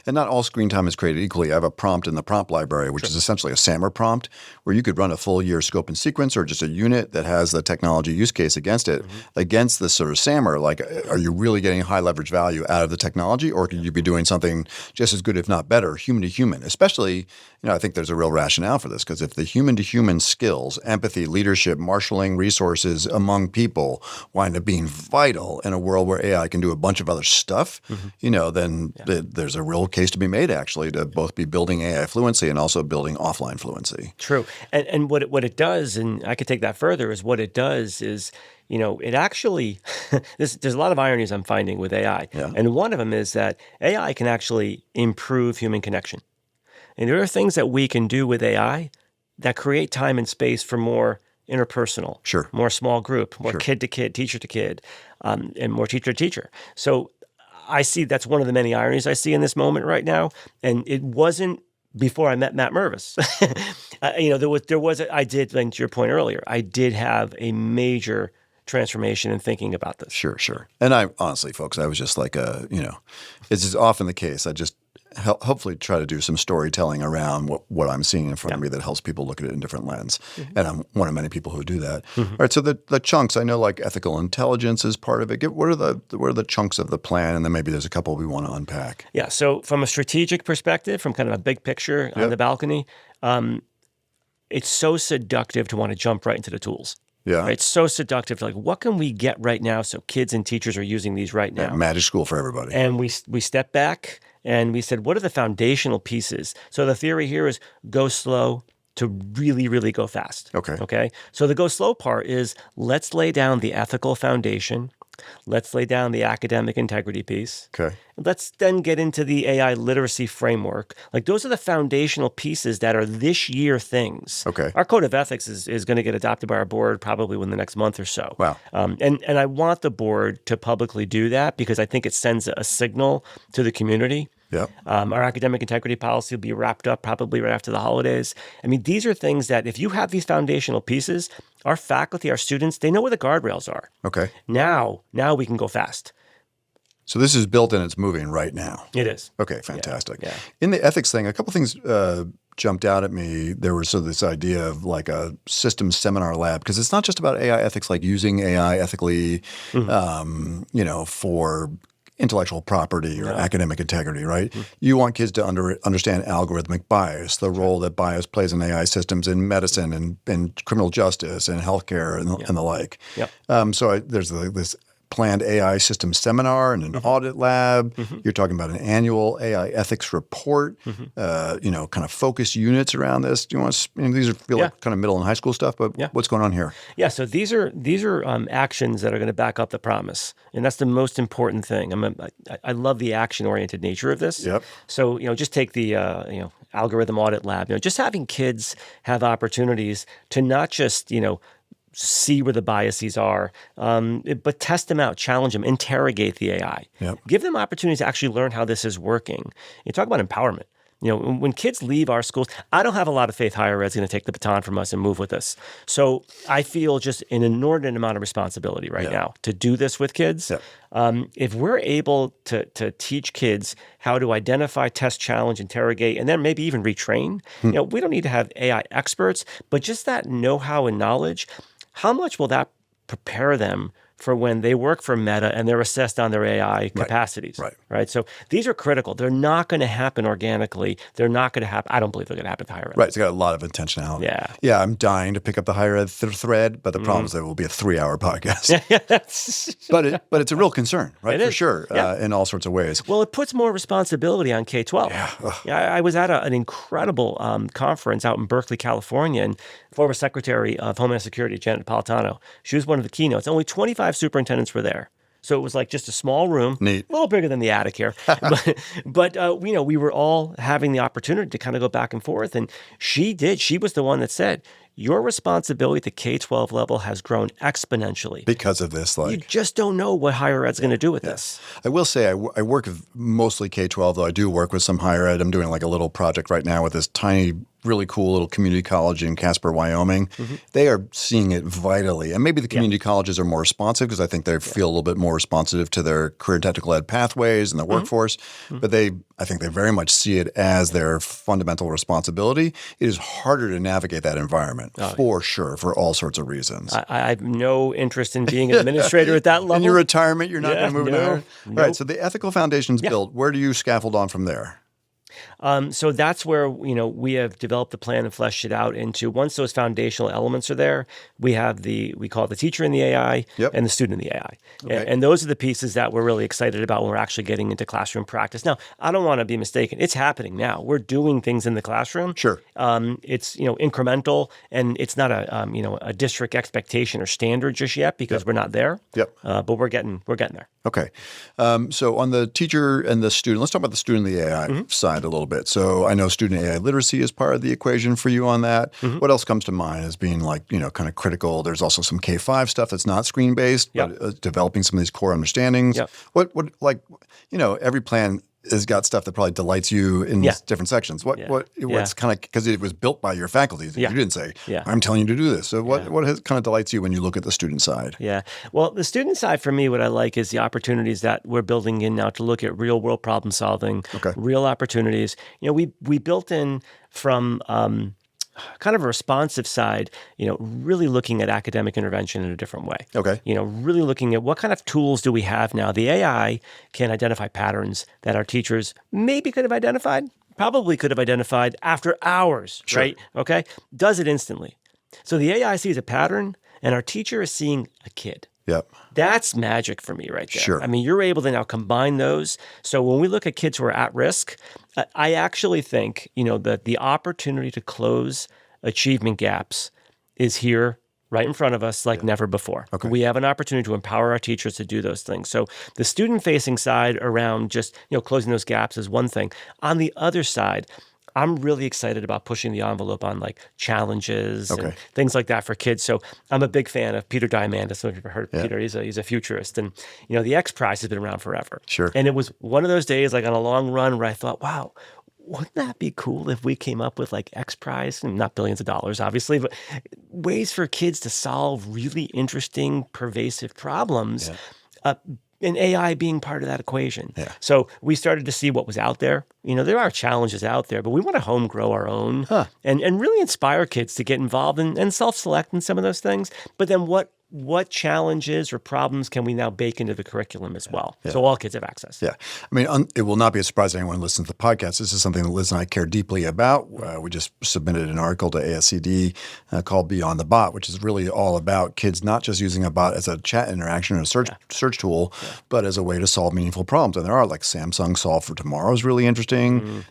And not all screen time is created equally. I have a prompt in the prompt library, which is essentially a SAMR prompt, where you could run a full year scope and sequence or just a unit that has the technology use case against it, against this sort of SAMR. Like, are you really getting high leverage value out of the technology, or could you be doing something just as good, if not better, human to human? Especially, I think there's a real rationale for this, because if the human to human skills, empathy, leadership, marshaling resources among people wind up being vital in a world where AI can do a bunch of other stuff, then there's a real case to be made, actually, to both be building AI fluency and also building offline fluency. True. And what it does, and I could take that further, is what it does is, it actually, there's a lot of ironies I'm finding with AI. Yeah. And one of them is that AI can actually improve human connection. And there are things that we can do with AI that create time and space for more interpersonal, more small group, more kid to kid, teacher to kid, and more teacher to teacher. So I see that's one of the many ironies I see in this moment right now. And it wasn't before I met Matt Mervis. I did, to your point earlier, I did have a major transformation in thinking about this. Sure. And I honestly, folks, I was just like, it's just often the case. I just hopefully try to do some storytelling around what I'm seeing in front of me that helps people look at it in different lens. And I'm one of many people who do that. All right, so the chunks, I know like ethical intelligence is part of it. What are the chunks of the plan? And then maybe there's a couple we want to unpack. Yeah, so from a strategic perspective, from kind of a big picture on the balcony, it's so seductive to want to jump right into the tools. Yeah. Right? It's so seductive. Like, what can we get right now so kids and teachers are using these right now? Magic school for everybody. And we stepped back and we said, what are the foundational pieces? So the theory here is go slow to really, really go fast. Okay. So the go slow part is let's lay down the ethical foundation. Let's lay down the academic integrity piece. Okay. Let's then get into the AI literacy framework. Like, those are the foundational pieces that are this year things. Okay. Our code of ethics is going to get adopted by our board probably within the next month or so. Wow. And I want the board to publicly do that because I think it sends a signal to the community Yep. Our academic integrity policy will be wrapped up probably right after the holidays. I mean, these are things that if you have these foundational pieces, our faculty, our students, they know where the guardrails are. Okay. Now we can go fast. So this is built and it's moving right now. It is. Okay, fantastic. Yeah. In the ethics thing, a couple things jumped out at me. There was sort of this idea of like a systems seminar lab, because it's not just about AI ethics, like using AI ethically, for intellectual property or academic integrity, right? You want kids to understand algorithmic bias, the role that bias plays in AI systems in medicine and criminal justice and healthcare and the like. Yep. So there's this planned AI systems seminar and an audit lab. You're talking about an annual AI ethics report, kind of focus units around this. Do you want to, these feel like kind of middle and high school stuff, but what's going on here? Yeah, so these are actions that are going to back up the promise, and that's the most important thing. I love the action-oriented nature of this. Yep. So just take the algorithm audit lab. Just having kids have opportunities to not just see where the biases are, but test them out, challenge them, interrogate the AI. Yep. Give them opportunities to actually learn how this is working. You talk about empowerment. When kids leave our schools, I don't have a lot of faith higher ed's going to take the baton from us and move with us. So I feel just an inordinate amount of responsibility right now to do this with kids. If we're able to teach kids how to identify, test, challenge, interrogate, and then maybe even retrain, we don't need to have AI experts, but just that know-how and knowledge, how much will that prepare them for when they work for Meta and they're assessed on their AI capacities? Right. So these are critical. They're not going to happen organically. They're not going to happen. I don't believe they're going to happen at the higher ed. Right. It's got a lot of intentionality. Yeah. Yeah. I'm dying to pick up the higher ed thread, but the problem is that it will be a 3-hour podcast. But it's a real concern, right? For sure. In all sorts of ways. Well, it puts more responsibility on K-12. I was at an incredible conference out in Berkeley, California, and former Secretary of Homeland Security, Janet Napolitano, she was one of the keynotes. Only 25 superintendents were there. So it was like just a small room, Neat. A little bigger than the attic here. but we were all having the opportunity to kind of go back and forth. And she was the one that said, your responsibility at the K-12 level has grown exponentially. Because of this. You just don't know what higher ed's going to do with this. I will say I work with mostly K-12, though I do work with some higher ed. I'm doing like a little project right now with this tiny, really cool little community college in Casper, Wyoming. They are seeing it vitally. And maybe the community colleges are more responsive because I think they feel a little bit more responsive to their career technical ed pathways and the workforce. But I think they very much see it as their fundamental responsibility. It is harder to navigate that environment for sure, for all sorts of reasons. I have no interest in being an administrator at that level. In your retirement, you're not going to move in there? Nope. Right. So the ethical foundation's built. Where do you scaffold on from there? So that's where, we have developed the plan and fleshed it out into, once those foundational elements are there, we call it the teacher in the AI and the student in the AI. Okay. And those are the pieces that we're really excited about when we're actually getting into classroom practice. Now, I don't want to be mistaken. It's happening now. We're doing things in the classroom. Sure. It's, incremental, and it's not a district expectation or standard just yet because we're not there. But we're getting there. Okay. So on the teacher and the student, let's talk about the student and the AI side a little bit. So I know student AI literacy is part of the equation for you on that. What else comes to mind as being like, kind of critical? There's also some K-5 stuff that's not screen-based, but developing some of these core understandings. What every plan has got stuff that probably delights you in these different sections. What's kind of, because it was built by your faculty. You didn't say, I'm telling you to do this. So what kind of delights you when you look at the student side? Yeah. Well, the student side for me, what I like is the opportunities that we're building in now to look at real world problem solving, real opportunities. We built in from kind of a responsive side, really looking at academic intervention in a different way. Really looking at what kind of tools do we have now. The AI can identify patterns that our teachers maybe could have identified, probably could have identified after hours, right? Okay. Does it instantly. So the AI sees a pattern and our teacher is seeing a kid. That's magic for me right there. I mean, you're able to now combine those. So when we look at kids who are at risk, I actually think, that the opportunity to close achievement gaps is here right in front of us like never before. We have an opportunity to empower our teachers to do those things. So the student-facing side around just, closing those gaps is one thing. On the other side, I'm really excited about pushing the envelope on like challenges and Okay. things like that for kids. So I'm a big fan of Peter Diamandis. Some of you have heard of Peter. He's a futurist, and the X Prize has been around forever. Sure. And it was one of those days, like on a long run, where I thought, wow, wouldn't that be cool if we came up with like X Prize, and not billions of dollars, obviously, but ways for kids to solve really interesting, pervasive problems. And AI being part of that equation. Yeah. So we started to see what was out there. There are challenges out there, but we want to home grow our own and really inspire kids to get involved and self-select in some of those things. But then what challenges or problems can we now bake into the curriculum as well? So all kids have access. Yeah. I mean, it will not be a surprise to anyone who listens to the podcast. This is something that Liz and I care deeply about. We just submitted an article to ASCD called Beyond the Bot, which is really all about kids not just using a bot as a chat interaction or a search tool, but as a way to solve meaningful problems. And there are like Samsung Solve for Tomorrow is really interesting.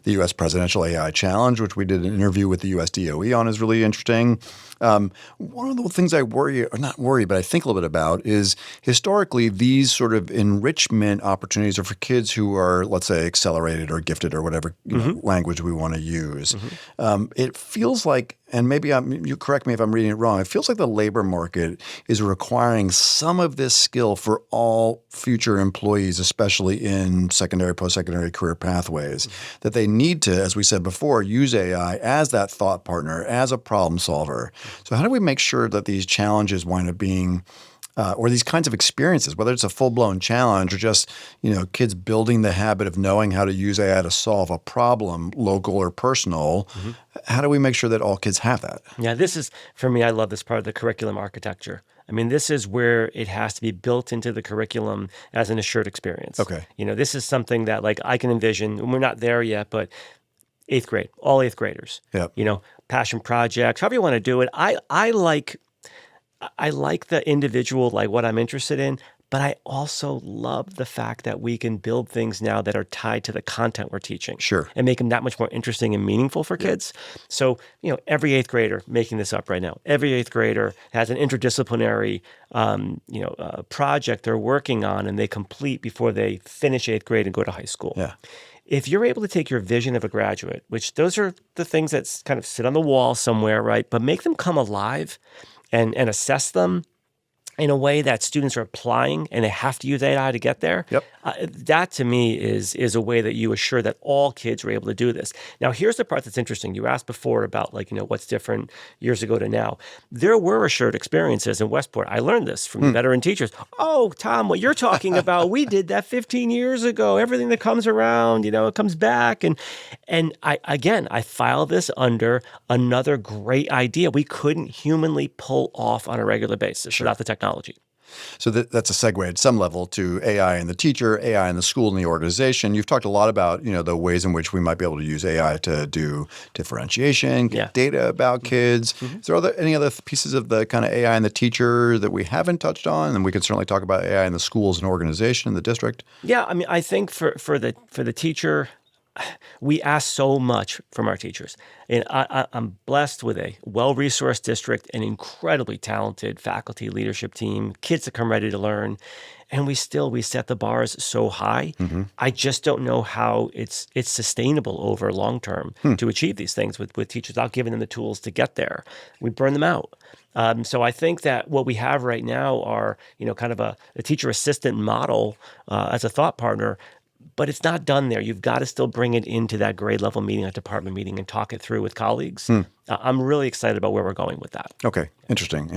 The U.S. Presidential AI Challenge, which we did an interview with the U.S. DOE on, is really interesting. One of the things I worry, or not worry, but I think a little bit about is historically these sort of enrichment opportunities are for kids who are, let's say, accelerated or gifted or whatever language we want to use. It feels like, and maybe you correct me if I'm reading it wrong, it feels like the labor market is requiring some of this skill for all future employees, especially in secondary, post-secondary career pathways, that they need to, as we said before, use AI as that thought partner, as a problem solver. So how do we make sure that these challenges wind up being or these kinds of experiences, whether it's a full-blown challenge or just, kids building the habit of knowing how to use AI to solve a problem, local or personal, how do we make sure that all kids have that? Yeah, this is, for me, I love this part of the curriculum architecture. I mean, this is where it has to be built into the curriculum as an assured experience. Okay. This is something that like I can envision, and we're not there yet, but 8th grade, all 8th graders, Yep. passion projects, however you want to do it. I like the individual, like what I'm interested in, but I also love the fact that we can build things now that are tied to the content we're teaching. Sure. And make them that much more interesting and meaningful for kids. So, every 8th grader, making this up right now, every 8th grader has an interdisciplinary, project they're working on and they complete before they finish 8th grade and go to high school. Yeah. If you're able to take your vision of a graduate, which those are the things that kind of sit on the wall somewhere, right? But make them come alive and assess them in a way that students are applying and they have to use AI to get there. Yep. That to me is a way that you assure that all kids are able to do this. Now, here's the part that's interesting. You asked before about what's different years ago to now. There were assured experiences in Westport. I learned this from the veteran teachers. Oh, Tom, what you're talking about, we did that 15 years ago. Everything that comes around, it comes back. And I file this under another great idea we couldn't humanly pull off on a regular basis without the technology. So that's a segue at some level to AI and the teacher, AI in the school and the organization. You've talked a lot about, the ways in which we might be able to use AI to do differentiation, get data about kids. Is there any other pieces of the kind of AI in the teacher that we haven't touched on? And we could certainly talk about AI in the schools and organization in the district. Yeah, I mean, I think for the teacher, we ask so much from our teachers. And I'm blessed with a well-resourced district, an incredibly talented faculty leadership team, kids that come ready to learn. And we set the bars so high. I just don't know how it's sustainable over long term to achieve these things with teachers without giving them the tools to get there. We burn them out. So I think that what we have right now are, kind of a teacher assistant model as a thought partner. But it's not done there. You've got to still bring it into that grade level meeting, that department meeting, and talk it through with colleagues. I'm really excited about where we're going with that. Okay. Interesting.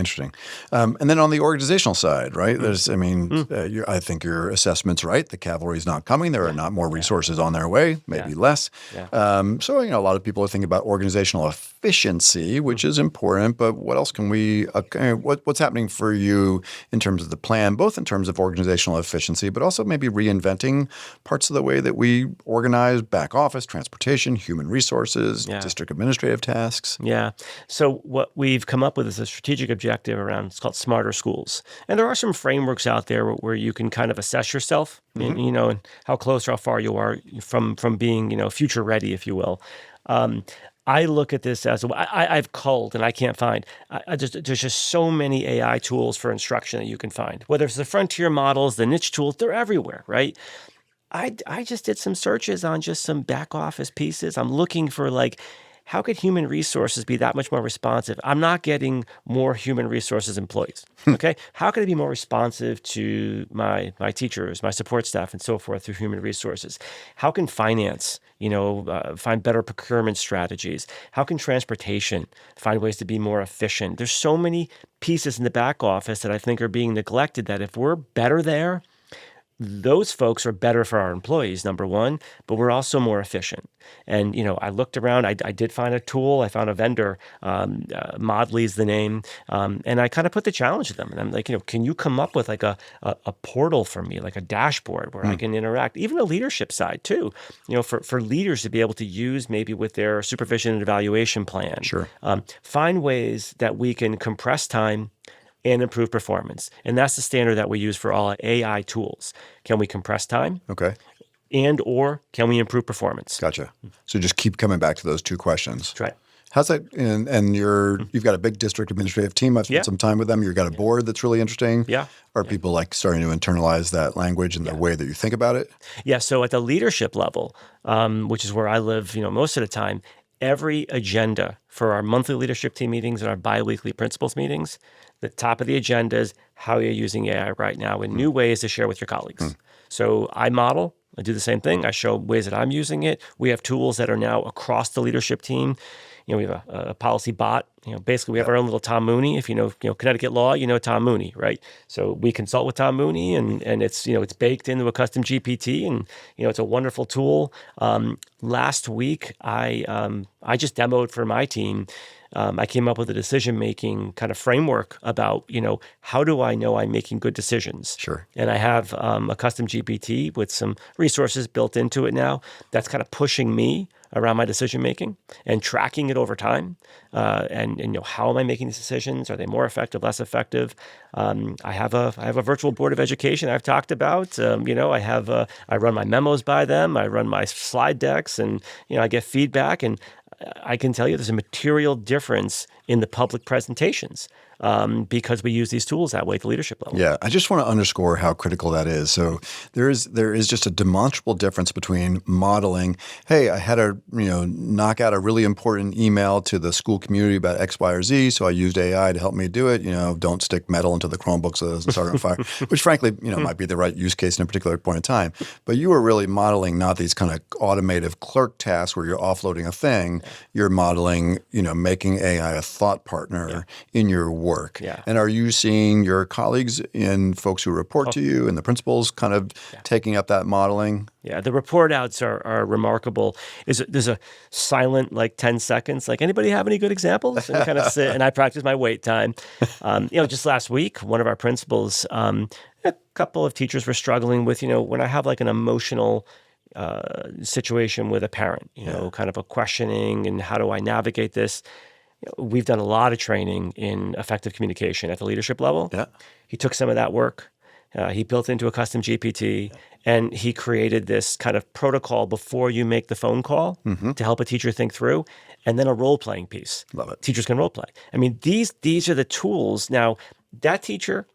And then on the organizational side, right? There's, I think your assessment's right. The cavalry is not coming. There are not more resources on their way, maybe less. So, a lot of people are thinking about organizational efficiency, which is important, but what else can we, what's happening for you in terms of the plan, both in terms of organizational efficiency, but also maybe reinventing parts of the way that we organize back office, transportation, human resources, district administrative tasks? Yeah. So what we've come up with is a strategic objective around, it's called Smarter Schools. And there are some frameworks out there where you can kind of assess yourself, and how close or how far you are from being, future ready, if you will. I look at this as I've culled and I can't find. There's just so many AI tools for instruction that you can find. Whether it's the frontier models, the niche tools, they're everywhere, right? I just did some searches on just some back office pieces. I'm looking for like, how could human resources be that much more responsive? I'm not getting more human resources employees. Okay, how can I be more responsive to my teachers, my support staff, and so forth through human resources? How can finance, find better procurement strategies? How can transportation find ways to be more efficient? There's so many pieces in the back office that I think are being neglected. That if we're better there, those folks are better for our employees, number one, but we're also more efficient. And, I looked around, I did find a tool, I found a vendor, Modly is the name, and I kind of put the challenge to them. And I'm like, can you come up with like a portal for me, like a dashboard where I can interact, even the leadership side too, for leaders to be able to use maybe with their supervision and evaluation plan. Sure. Find ways that we can compress time and improve performance. And that's the standard that we use for all AI tools. Can we compress time? Okay. And or can we improve performance? Gotcha. So just keep coming back to those two questions. That's right. How's that? And you've got a big district administrative team. I've spent some time with them. You've got a board that's really interesting. Yeah. Are people like starting to internalize that language and the way that you think about it? Yeah. So at the leadership level, which is where I live, most of the time, every agenda for our monthly leadership team meetings and our biweekly principals meetings, the top of the agenda is how you're using AI right now in new ways to share with your colleagues. So I do the same thing. I show ways that I'm using it. We have tools that are now across the leadership team. We have a policy bot. Basically we have our own little Tom Mooney. If you know Connecticut law, you know Tom Mooney, right? So we consult with Tom Mooney, and it's it's baked into a custom GPT, and it's a wonderful tool. Last week I just demoed for my team. I came up with a decision-making kind of framework about, how do I know I'm making good decisions? Sure. And I have a custom GPT with some resources built into it now that's kind of pushing me around my decision-making and tracking it over time. And how am I making these decisions? Are they more effective, less effective? I have a virtual board of education I've talked about. I run my memos by them. I run my slide decks, and I get feedback, and I can tell you there's a material difference in the public presentations because we use these tools that way at the leadership level. Yeah, I just want to underscore how critical that is. So there is just a demonstrable difference between modeling, hey, I had to knock out a really important email to the school community about X, Y, or Z, so I used AI to help me do it. Don't stick metal into the Chromebook so it doesn't start on fire, which frankly might be the right use case in a particular point in time. But you are really modeling not these kind of automated clerk tasks where you're offloading a thing. You're modeling, making AI a thought partner in your work. Yeah. And are you seeing your colleagues and folks who report to you and the principals kind of taking up that modeling? Yeah, the report outs are remarkable. There's a silent 10 seconds. Like, anybody have any good examples? And kind of sit, and I practice my wait time. Just last week, one of our principals, a couple of teachers were struggling with, when I have an emotional situation with a parent, kind of a questioning and how do I navigate this? We've done a lot of training in effective communication at the leadership level. Yeah. He took some of that work. He built into a custom GPT, and he created this kind of protocol before you make the phone call to help a teacher think through, and then a role-playing piece. Love it. Teachers can role-play. I mean, these are the tools. Now, that teacher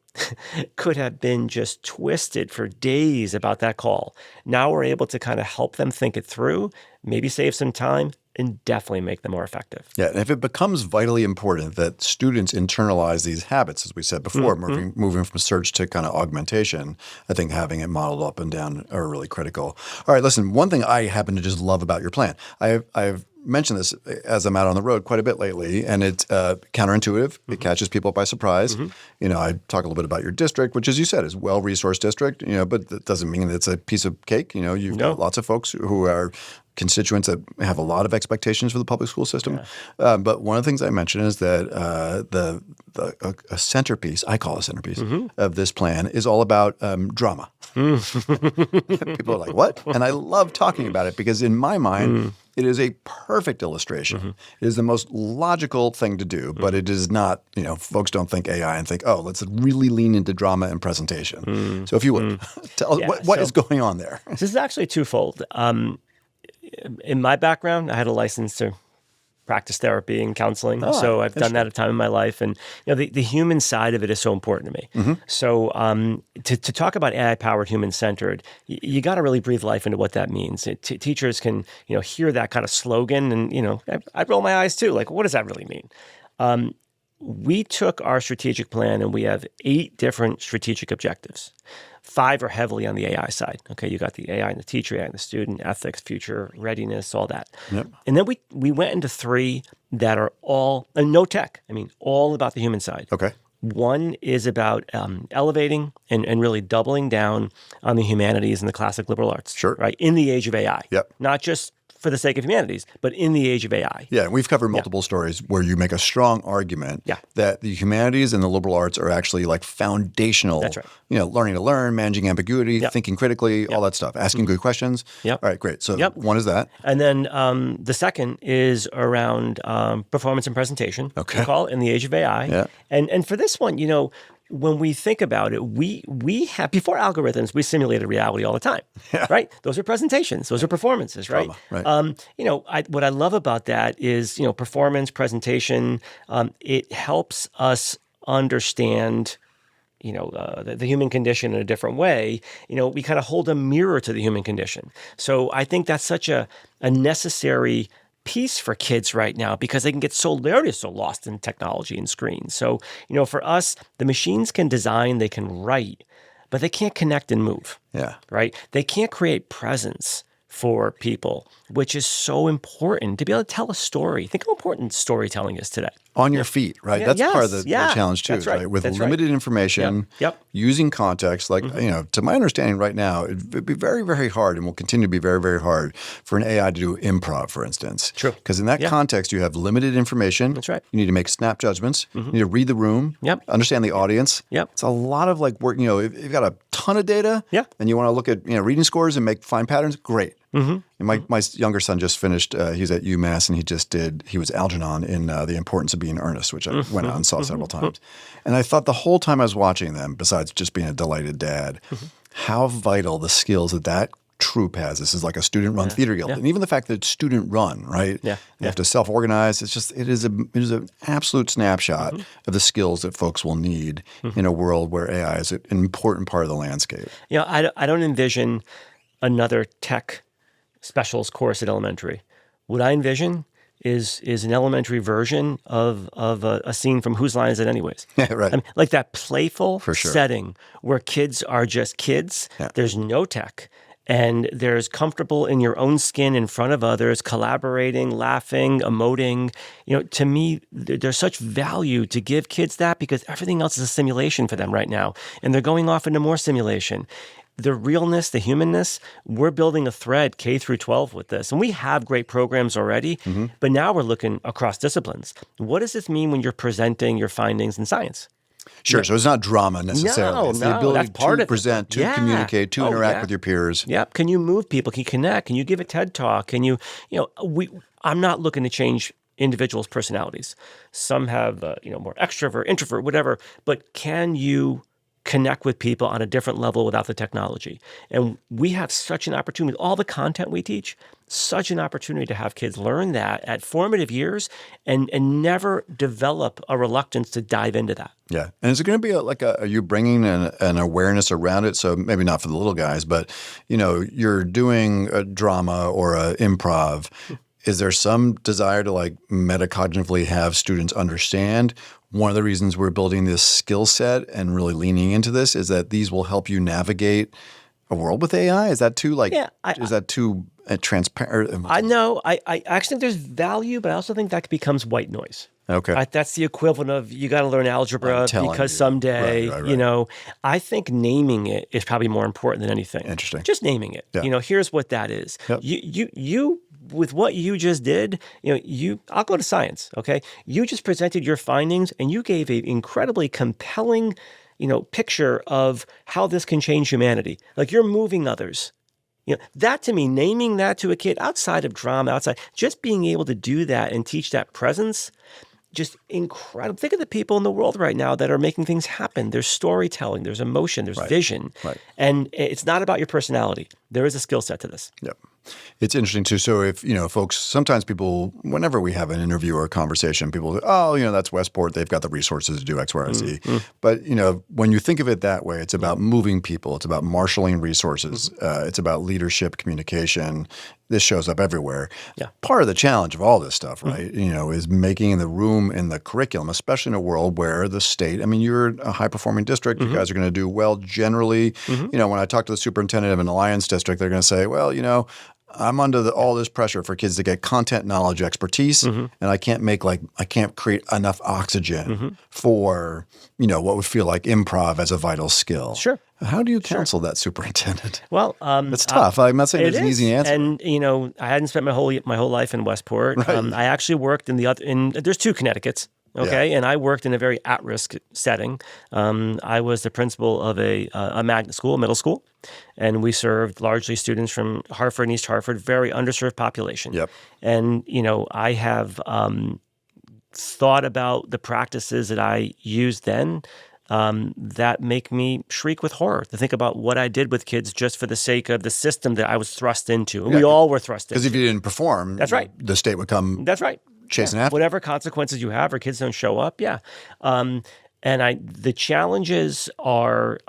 could have been just twisted for days about that call. Now we're able to kind of help them think it through, maybe save some time, and definitely make them more effective. Yeah, and if it becomes vitally important that students internalize these habits, as we said before, moving from search to kind of augmentation, I think having it modeled up and down are really critical. All right, listen, one thing I happen to just love about your plan, I've mentioned this as I'm out on the road quite a bit lately, and it's counterintuitive. It catches people by surprise. I talk a little bit about your district, which, as you said, is well-resourced district, but that doesn't mean that it's a piece of cake. You've got lots of folks who are constituents that have a lot of expectations for the public school system. But one of the things I mentioned is that a centerpiece, I call a centerpiece, of this plan is all about drama. People are like, what? And I love talking about it because in my mind, it is a perfect illustration. It is the most logical thing to do, but it is not, folks don't think AI and think, oh, let's really lean into drama and presentation. So if you would, tell us what is going on there. This is actually twofold. In my background, I had a license to practiced therapy and counseling. Oh, So I've done that a time in my life. And the human side of it is so important to me. So to talk about AI-powered, human-centered, you got to really breathe life into what that means. Teachers can hear that kind of slogan and, I'd roll my eyes too. Like, what does that really mean? We took our strategic plan and we have 8 different strategic objectives. 5 are heavily on the AI side. Okay, you got the AI and the teacher, AI and the student, ethics, future, readiness, all that. Yep. And then we went into 3 that are all, no tech, all about the human side. Okay. One is about elevating and really doubling down on the humanities and the classic liberal arts. Sure. Right, in the age of AI. Yep. Not just for the sake of humanities, but in the age of AI. Yeah, we've covered multiple stories where you make a strong argument that the humanities and the liberal arts are actually like foundational. That's right. Learning to learn, managing ambiguity, thinking critically, all that stuff, asking good questions. Yep. All right, great. So one is that. And then the second is around performance and presentation. Okay. We call it in the age of AI. Yeah. And for this one, when we think about it, we have, before algorithms, we simulated reality all the time, right? Those are presentations, those are performances, right? Drama, right. What I love about that is, performance, presentation, it helps us understand the human condition in a different way. We kind of hold a mirror to the human condition. So I think that's such a necessary piece for kids right now because they can get they're already so lost in technology and screens. So, for us, the machines can design, they can write, but they can't connect and move. Yeah. Right? They can't create presence for people, which is so important to be able to tell a story. Think how important storytelling is today. On your feet, right? That's part of the challenge too, That's right. With That's limited information, using context, like, to my understanding right now, it'd be very, very hard and will continue to be very, very hard for an AI to do improv, for instance. True. Because in that context, you have limited information. That's right. You need to make snap judgments. You need to read the room, understand the audience. It's a lot of like work, if you've got a ton of data and you want to look at, reading scores and find patterns, great. And my younger son just finished, he's at UMass and he was Algernon in The Importance of Being Earnest, which I went out and saw several times. And I thought the whole time I was watching them, besides just being a delighted dad, how vital the skills that troupe has. This is like a student-run theater guild. And even the fact that it's student-run, right? They have to self-organize. It is an absolute snapshot of the skills that folks will need in a world where AI is an important part of the landscape. I don't envision another tech specials course at elementary. What I envision is an elementary version of a scene from Whose Line Is It Anyways? Right. Like that playful setting where kids are just kids. There's no tech. And there's comfortable in your own skin in front of others, collaborating, laughing, emoting. To me, there's such value to give kids that because everything else is a simulation for them right now. And they're going off into more simulation. The realness, the humanness, we're building a thread K through 12 with this. And we have great programs already, but now we're looking across disciplines. What does this mean when you're presenting your findings in science? Sure. So it's not drama necessarily. It's the ability to present, to communicate, to interact with your peers. Yep. Can you move people? Can you connect? Can you give a TED Talk? Can you, I'm not looking to change individuals' personalities. Some have, more extrovert, introvert, whatever. But can you connect with people on a different level without the technology? And we have such an opportunity, all the content we teach, such an opportunity to have kids learn that at formative years and never develop a reluctance to dive into that. Yeah. And is it going to be are you bringing an awareness around it? So maybe not for the little guys, but, you're doing a drama or a improv. Is there some desire to metacognitively have students understand? One of the reasons we're building this skill set and really leaning into this is that these will help you navigate a world with AI. Is that too is that too transparent? I know. I actually think there's value, but I also think that becomes white noise. Okay. That's the equivalent of you got to learn algebra because someday, right. I think naming it is probably more important than anything. Interesting. Just naming it. Yeah. Here's what that is. Yep. You with what you just did, I'll go to science, okay? You just presented your findings and you gave an incredibly compelling, picture of how this can change humanity. Like you're moving others. That to me, naming that to a kid outside of drama, just being able to do that and teach that presence, just incredible. Think of the people in the world right now that are making things happen. There's storytelling, there's emotion, there's vision. Right. And it's not about your personality. There is a skill set to this. Yep. It's interesting too. So if, folks, sometimes people, whenever we have an interview or a conversation, people say, oh, that's Westport. They've got the resources to do X, Y, or Z. But, when you think of it that way, it's about moving people. It's about marshaling resources. It's about leadership, communication. This shows up everywhere. Yeah. Part of the challenge of all this stuff, right, is making the room in the curriculum, especially in a world where the state, you're a high-performing district. You guys are going to do well generally. When I talk to the superintendent of an alliance district, they're going to say, well, I'm under all this pressure for kids to get content, knowledge, expertise, and I can't create enough oxygen for, what would feel like improv as a vital skill. Sure. How do you counsel that superintendent? Well, it's tough. I'm not saying it's an easy answer. And I hadn't spent my whole life in Westport. Right. I actually worked there's 2 Connecticuts. Okay, and I worked in a very at-risk setting. I was the principal of a magnet school, a middle school, and we served largely students from Hartford and East Hartford, very underserved population. Yep. And I have thought about the practices that I used then that make me shriek with horror to think about what I did with kids just for the sake of the system that I was thrust into. And we all were thrust into. Because if you didn't perform, that's right, the state would come. That's right. Chasing after. Whatever consequences you have or kids don't show up, and the challenges are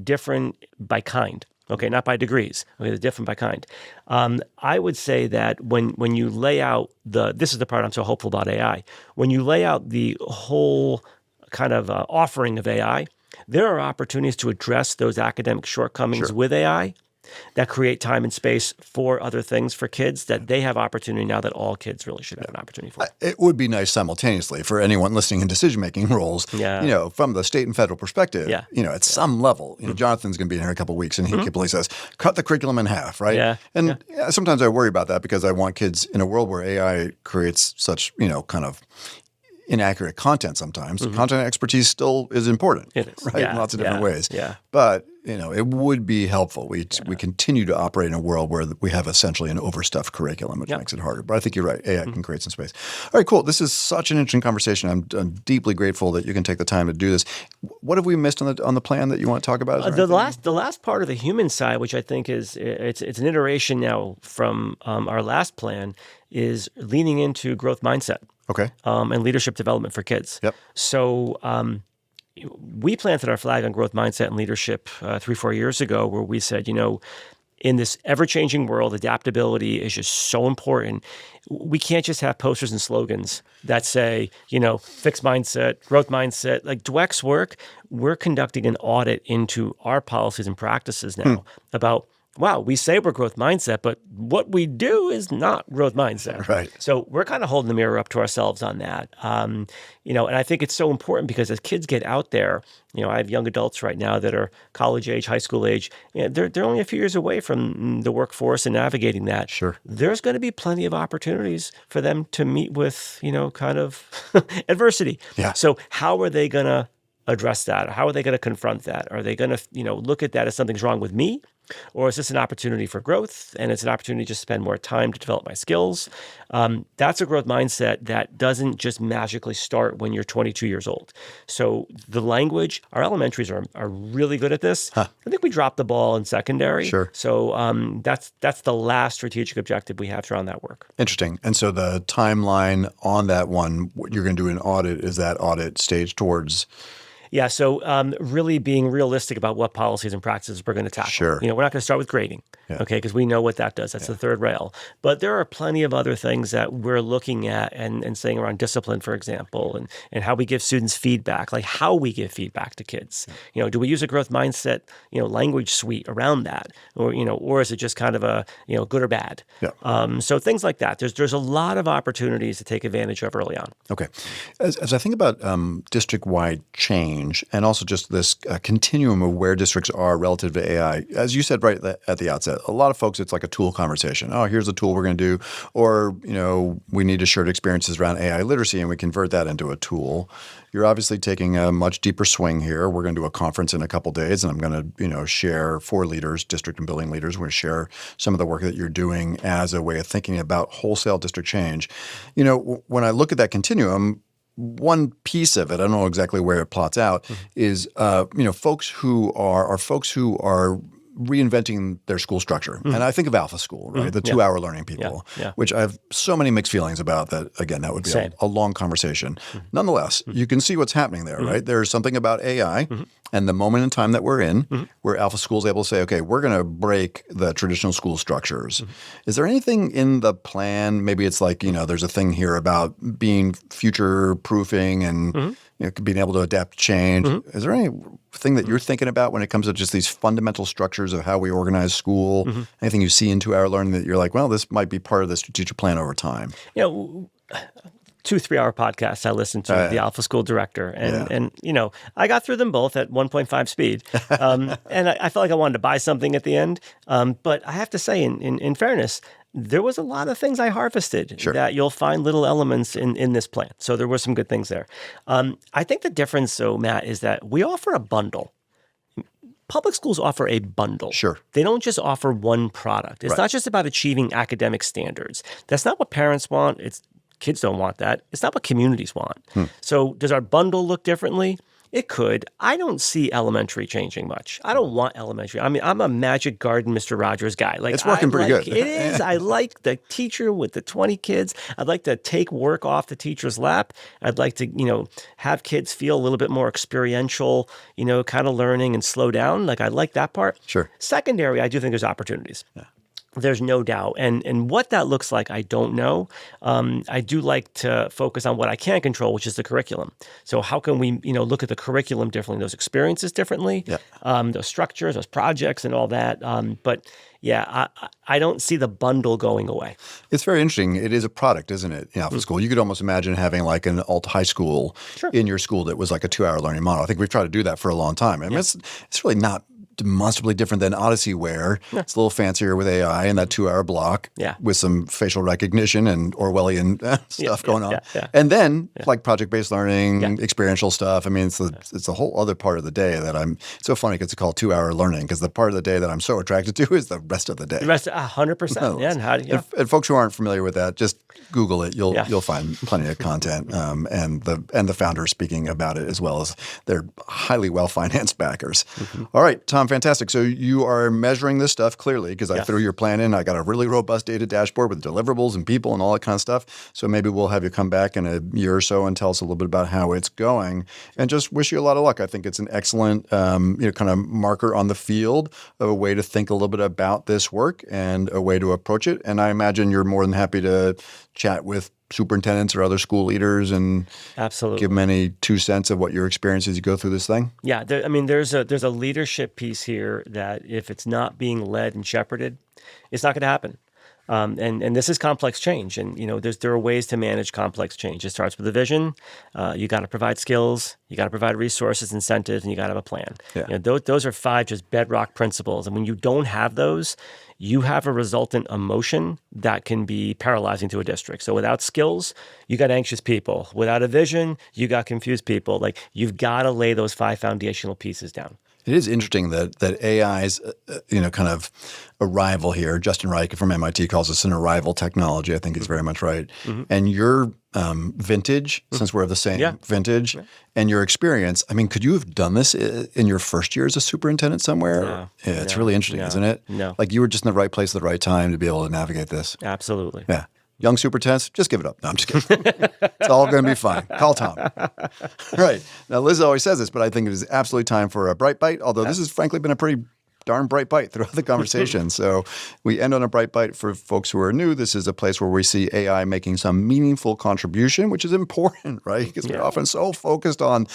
different by kind. Okay, not by degrees. Okay, they're different by kind. I would say that when you lay out this is the part I'm so hopeful about AI. When you lay out the whole kind of offering of AI, there are opportunities to address those academic shortcomings with AI that create time and space for other things for kids that they have opportunity now that all kids really should have an opportunity for. It would be nice simultaneously for anyone listening in decision-making roles, from the state and federal perspective, at some level. Jonathan's going to be in here in a couple of weeks, and he typically says, cut the curriculum in half, right? Yeah. And sometimes I worry about that because I want kids in a world where AI creates such, kind of inaccurate content sometimes. Content expertise still is important. It is. Right? In lots of different ways. Yeah. But, it would be helpful. We continue to operate in a world where we have essentially an overstuffed curriculum, which makes it harder. But I think you're right. AI can create some space. All right, cool. This is such an interesting conversation. I'm deeply grateful that you can take the time to do this. What have we missed on the plan that you want to talk about? The last part of the human side, which I think is it's an iteration now from our last plan, is leaning into growth mindset. Okay. And leadership development for kids. Yep. So we planted our flag on growth mindset and leadership 3-4 years ago, where we said, in this ever-changing world, adaptability is just so important. We can't just have posters and slogans that say, fixed mindset, growth mindset. Like Dweck's work, we're conducting an audit into our policies and practices now about, wow, we say we're growth mindset, but what we do is not growth mindset. Right. So we're kind of holding the mirror up to ourselves on that. And I think it's so important because as kids get out there, I have young adults right now that are college age, high school age. They're only a few years away from the workforce and navigating that. Sure. There's going to be plenty of opportunities for them to meet with, kind of adversity. Yeah. So how are they going to address that? How are they going to confront that? Are they going to, look at that as something's wrong with me? Or is this an opportunity for growth? And it's an opportunity to just spend more time to develop my skills. That's a growth mindset that doesn't just magically start when you're 22 years old. So the language, our elementaries are really good at this. I think we dropped the ball in secondary. Sure. So that's the last strategic objective we have around that work. Interesting. And so the timeline on that one, what you're going to do an audit, is that audit staged towards? Yeah, so really being realistic about what policies and practices we're going to tackle. Sure. We're not going to start with grading, okay, because we know what that does. That's the third rail. But there are plenty of other things that we're looking at and saying around discipline, for example, and how we give students feedback, like how we give feedback to kids. Do we use a growth mindset, language suite around that, or is it just kind of a, good or bad? Yeah. So things like that. There's a lot of opportunities to take advantage of early on. Okay. As I think about district-wide change, and also just this continuum of where districts are relative to AI. As you said right at the outset, a lot of folks, it's like a tool conversation. Oh, here's a tool we're going to do. Or, we need to share experiences around AI literacy, and we convert that into a tool. You're obviously taking a much deeper swing here. We're going to do a conference in a couple days, and I'm going to, share for leaders, district and building leaders. We're going to share some of the work that you're doing as a way of thinking about wholesale district change. When I look at that continuum, one piece of it, I don't know exactly where it plots out, is folks who are reinventing their school structure. And I think of Alpha School, right? The 2-hour learning people, which I have so many mixed feelings about that, again, that would be a long conversation. Nonetheless, you can see what's happening there, right? There's something about AI and the moment in time that we're in where Alpha School is able to say, okay, we're going to break the traditional school structures. Is there anything in the plan? Maybe it's like, there's a thing here about being future proofing and being able to adapt to change. Is there anything that you're thinking about when it comes to just these fundamental structures of how we organize school? Anything you see in 2-hour learning that you're like, well, this might be part of the strategic plan over time? 2 3-hour podcasts I listened to, the Alpha School director. And I got through them both at 1.5 speed. And I felt like I wanted to buy something at the end. But I have to say, in fairness, there was a lot of things I harvested that you'll find little elements in this plan. So there were some good things there. I think the difference, though, Matt, is that we offer a bundle. Public schools offer a bundle. Sure. They don't just offer one product. It's not just about achieving academic standards. That's not what parents want. Kids don't want that. It's not what communities want. So does our bundle look differently? It could. I don't see elementary changing much. I don't want elementary. I mean, I'm a Magic Garden Mr. Rogers guy. It's working pretty good. It is. I like the teacher with the 20 kids. I'd like to take work off the teacher's lap. I'd like to, have kids feel a little bit more experiential, kind of learning and slow down. Like, I like that part. Sure. Secondary, I do think there's opportunities. Yeah. There's no doubt. And what that looks like, I don't know. I do like to focus on what I can control, which is the curriculum. So how can we, look at the curriculum differently, those experiences differently, those structures, those projects and all that. But yeah, I don't see the bundle going away. It's very interesting. It is a product, isn't it, in Alpha School? You could almost imagine having like an alt high school in your school that was like a 2-hour learning model. I think we've tried to do that for a long time. I mean, it's really not demonstrably different than Odyssey, where it's a little fancier with AI and that 2-hour block with some facial recognition and Orwellian stuff going on. And then like project-based learning, experiential stuff. I mean, it's a whole other part of the day that it's so funny because it's called 2-hour learning, because the part of the day that I'm so attracted to is the rest of the day. The rest, 100%. And folks who aren't familiar with that, just Google it. You'll find plenty of content and the founders speaking about it, as well as their highly well-financed backers. All right, Tom, fantastic. So you are measuring this stuff clearly, because I threw your plan in. I got a really robust data dashboard with deliverables and people and all that kind of stuff. So maybe we'll have you come back in a year or so and tell us a little bit about how it's going, and just wish you a lot of luck. I think it's an excellent kind of marker on the field of a way to think a little bit about this work and a way to approach it. And I imagine you're more than happy to chat with superintendents or other school leaders and give them any 2 cents of what your experience as you go through this thing? Yeah, there's a leadership piece here that if it's not being led and shepherded, it's not going to happen. And this is complex change, and there are ways to manage complex change. It starts with a vision. You got to provide skills. You got to provide resources, incentives, and you got to have a plan. Those are 5 just bedrock principles. And when you don't have those, you have a resultant emotion that can be paralyzing to a district. So without skills, you got anxious people. Without a vision, you got confused people. Like, you've got to lay those 5 foundational pieces down. It is interesting that AI's, kind of arrival here. Justin Reich from MIT calls this an arrival technology. I think he's very much right. And your vintage, since we're of the same vintage, and your experience, I mean, could you have done this in your first year as a superintendent somewhere? No. It's really interesting, isn't it? No. Like, you were just in the right place at the right time to be able to navigate this. Absolutely. Yeah. Young superintendents, just give it up. No, I'm just kidding. It's all going to be fine. Call Tom. Right. Now, Liz always says this, but I think it is absolutely time for a bright bite, although this has frankly been a pretty darn bright bite throughout the conversation. So we end on a bright bite. For folks who are new, this is a place where we see AI making some meaningful contribution, which is important, right? Because we're often so focused on,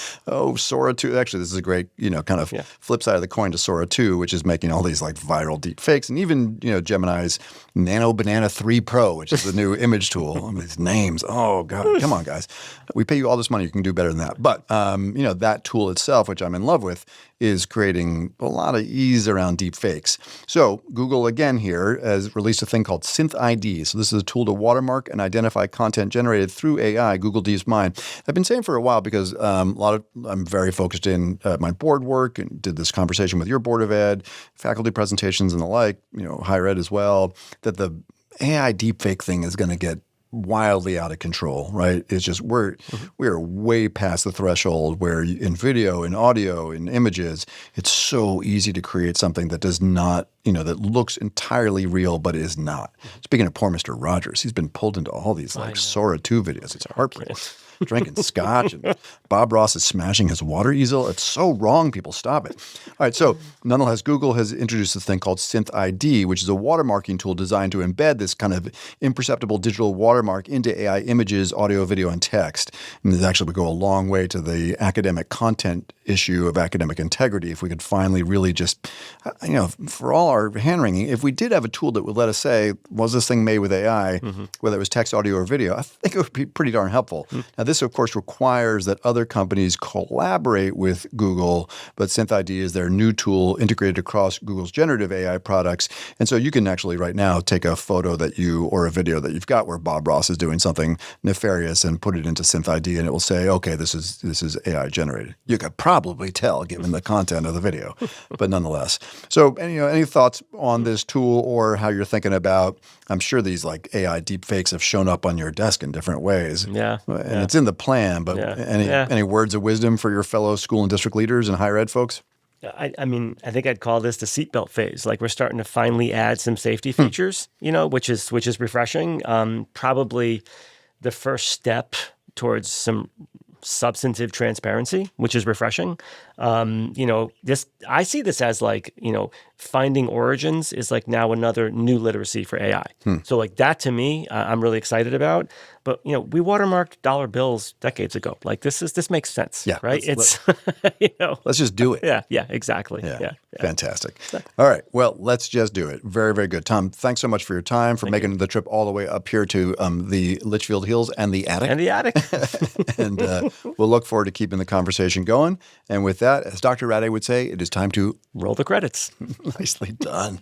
Sora 2. Actually, this is a great, kind of flip side of the coin to Sora 2, which is making all these like viral deep fakes. And even, Gemini's Nano Banana 3 Pro, which is the new image tool. I mean, these names. Oh, God. Come on, guys. We pay you all this money. You can do better than that. But, that tool itself, which I'm in love with, is creating a lot of ease around deep fakes. So Google, again here, has released a thing called SynthID. So this is a tool to watermark and identify content generated through AI, Google DeepMind. I've been saying for a while, because I'm very focused in my board work and did this conversation with your Board of Ed, faculty presentations and the like, higher ed as well, that the AI deepfake thing is going to get wildly out of control, right? It's just we are way past the threshold where in video, in audio, in images, it's so easy to create something that does not, that looks entirely real but is not. Speaking of poor Mr. Rogers, he's been pulled into all these like Sora 2 videos. It's heartbreaking. Drinking scotch and Bob Ross is smashing his water easel. It's so wrong. People stop it. All right. So nonetheless, Google has introduced this thing called SynthID, which is a watermarking tool designed to embed this kind of imperceptible digital watermark into AI images, audio, video, and text. And this actually would go a long way to the academic content issue of academic integrity if we could finally really just, for all our hand-wringing, if we did have a tool that would let us say, was this thing made with AI, whether it was text, audio, or video, I think it would be pretty darn helpful. Now, this, of course, requires that other companies collaborate with Google, but SynthID is their new tool integrated across Google's generative AI products. And so you can actually right now take a photo or a video that you've got where Bob Ross is doing something nefarious and put it into SynthID, and it will say, okay, this is AI generated. You could probably tell given the content of the video, but nonetheless. So, any thoughts on this tool or how you're thinking about, I'm sure these like AI deepfakes have shown up on your desk in different ways. Yeah. And it's in the plan, but any words of wisdom for your fellow school and district leaders and higher ed folks? I mean, I think I'd call this the seatbelt phase. Like we're starting to finally add some safety features, which is refreshing. Probably the first step towards some substantive transparency, which is refreshing. I see this as like, finding origins is like now another new literacy for AI. So like that to me, I'm really excited about. But we watermarked dollar bills decades ago. Like this makes sense, right? Let's just do it. Yeah, exactly. Yeah. Fantastic. All right, well, let's just do it. Very, very good, Tom. Thanks so much for your time, for making the trip all the way up here to the Litchfield Hills and the attic. And we'll look forward to keeping the conversation going. And with that, as Dr. Rade would say, it is time to roll the credits. Nicely done.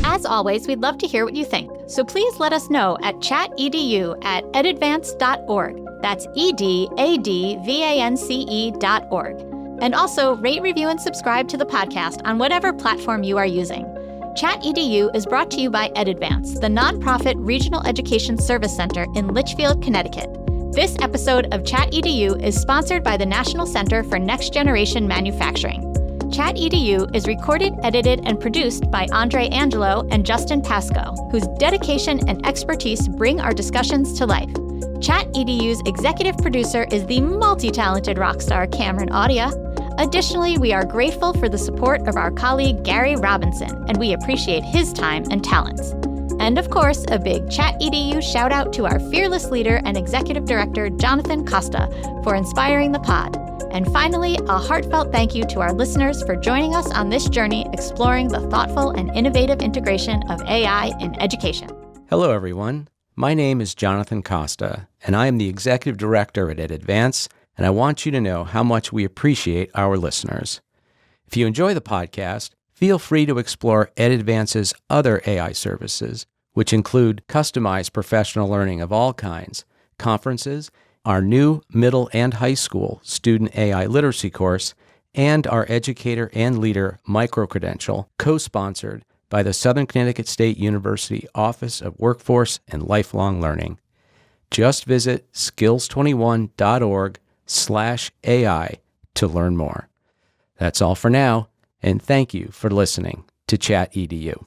As always, we'd love to hear what you think. So please let us know at chatedU@edadvance.org. That's EDADVANCE.org. And also rate, review, and subscribe to the podcast on whatever platform you are using. ChatEDU is brought to you by EdAdvance, the nonprofit regional education service center in Litchfield, Connecticut. This episode of ChatEDU is sponsored by the National Center for Next Generation Manufacturing. ChatEDU is recorded, edited, and produced by Andre Angelo and Justin Pasco, whose dedication and expertise bring our discussions to life. ChatEDU's executive producer is the multi-talented rock star Cameron Audia. Additionally, we are grateful for the support of our colleague Gary Robinson, and we appreciate his time and talents. And of course, a big ChatEDU shout out to our fearless leader and executive director, Jonathan Costa, for inspiring the pod. And finally, a heartfelt thank you to our listeners for joining us on this journey exploring the thoughtful and innovative integration of AI in education. Hello, everyone. My name is Jonathan Costa, and I am the Executive Director at EdAdvance, and I want you to know how much we appreciate our listeners. If you enjoy the podcast, feel free to explore EdAdvance's other AI services, which include customized professional learning of all kinds, conferences, our new middle and high school student AI literacy course, and our educator and leader micro-credential, co-sponsored by the Southern Connecticut State University Office of Workforce and Lifelong Learning. Just visit skills21.org/AI to learn more. That's all for now, and thank you for listening to ChatEDU.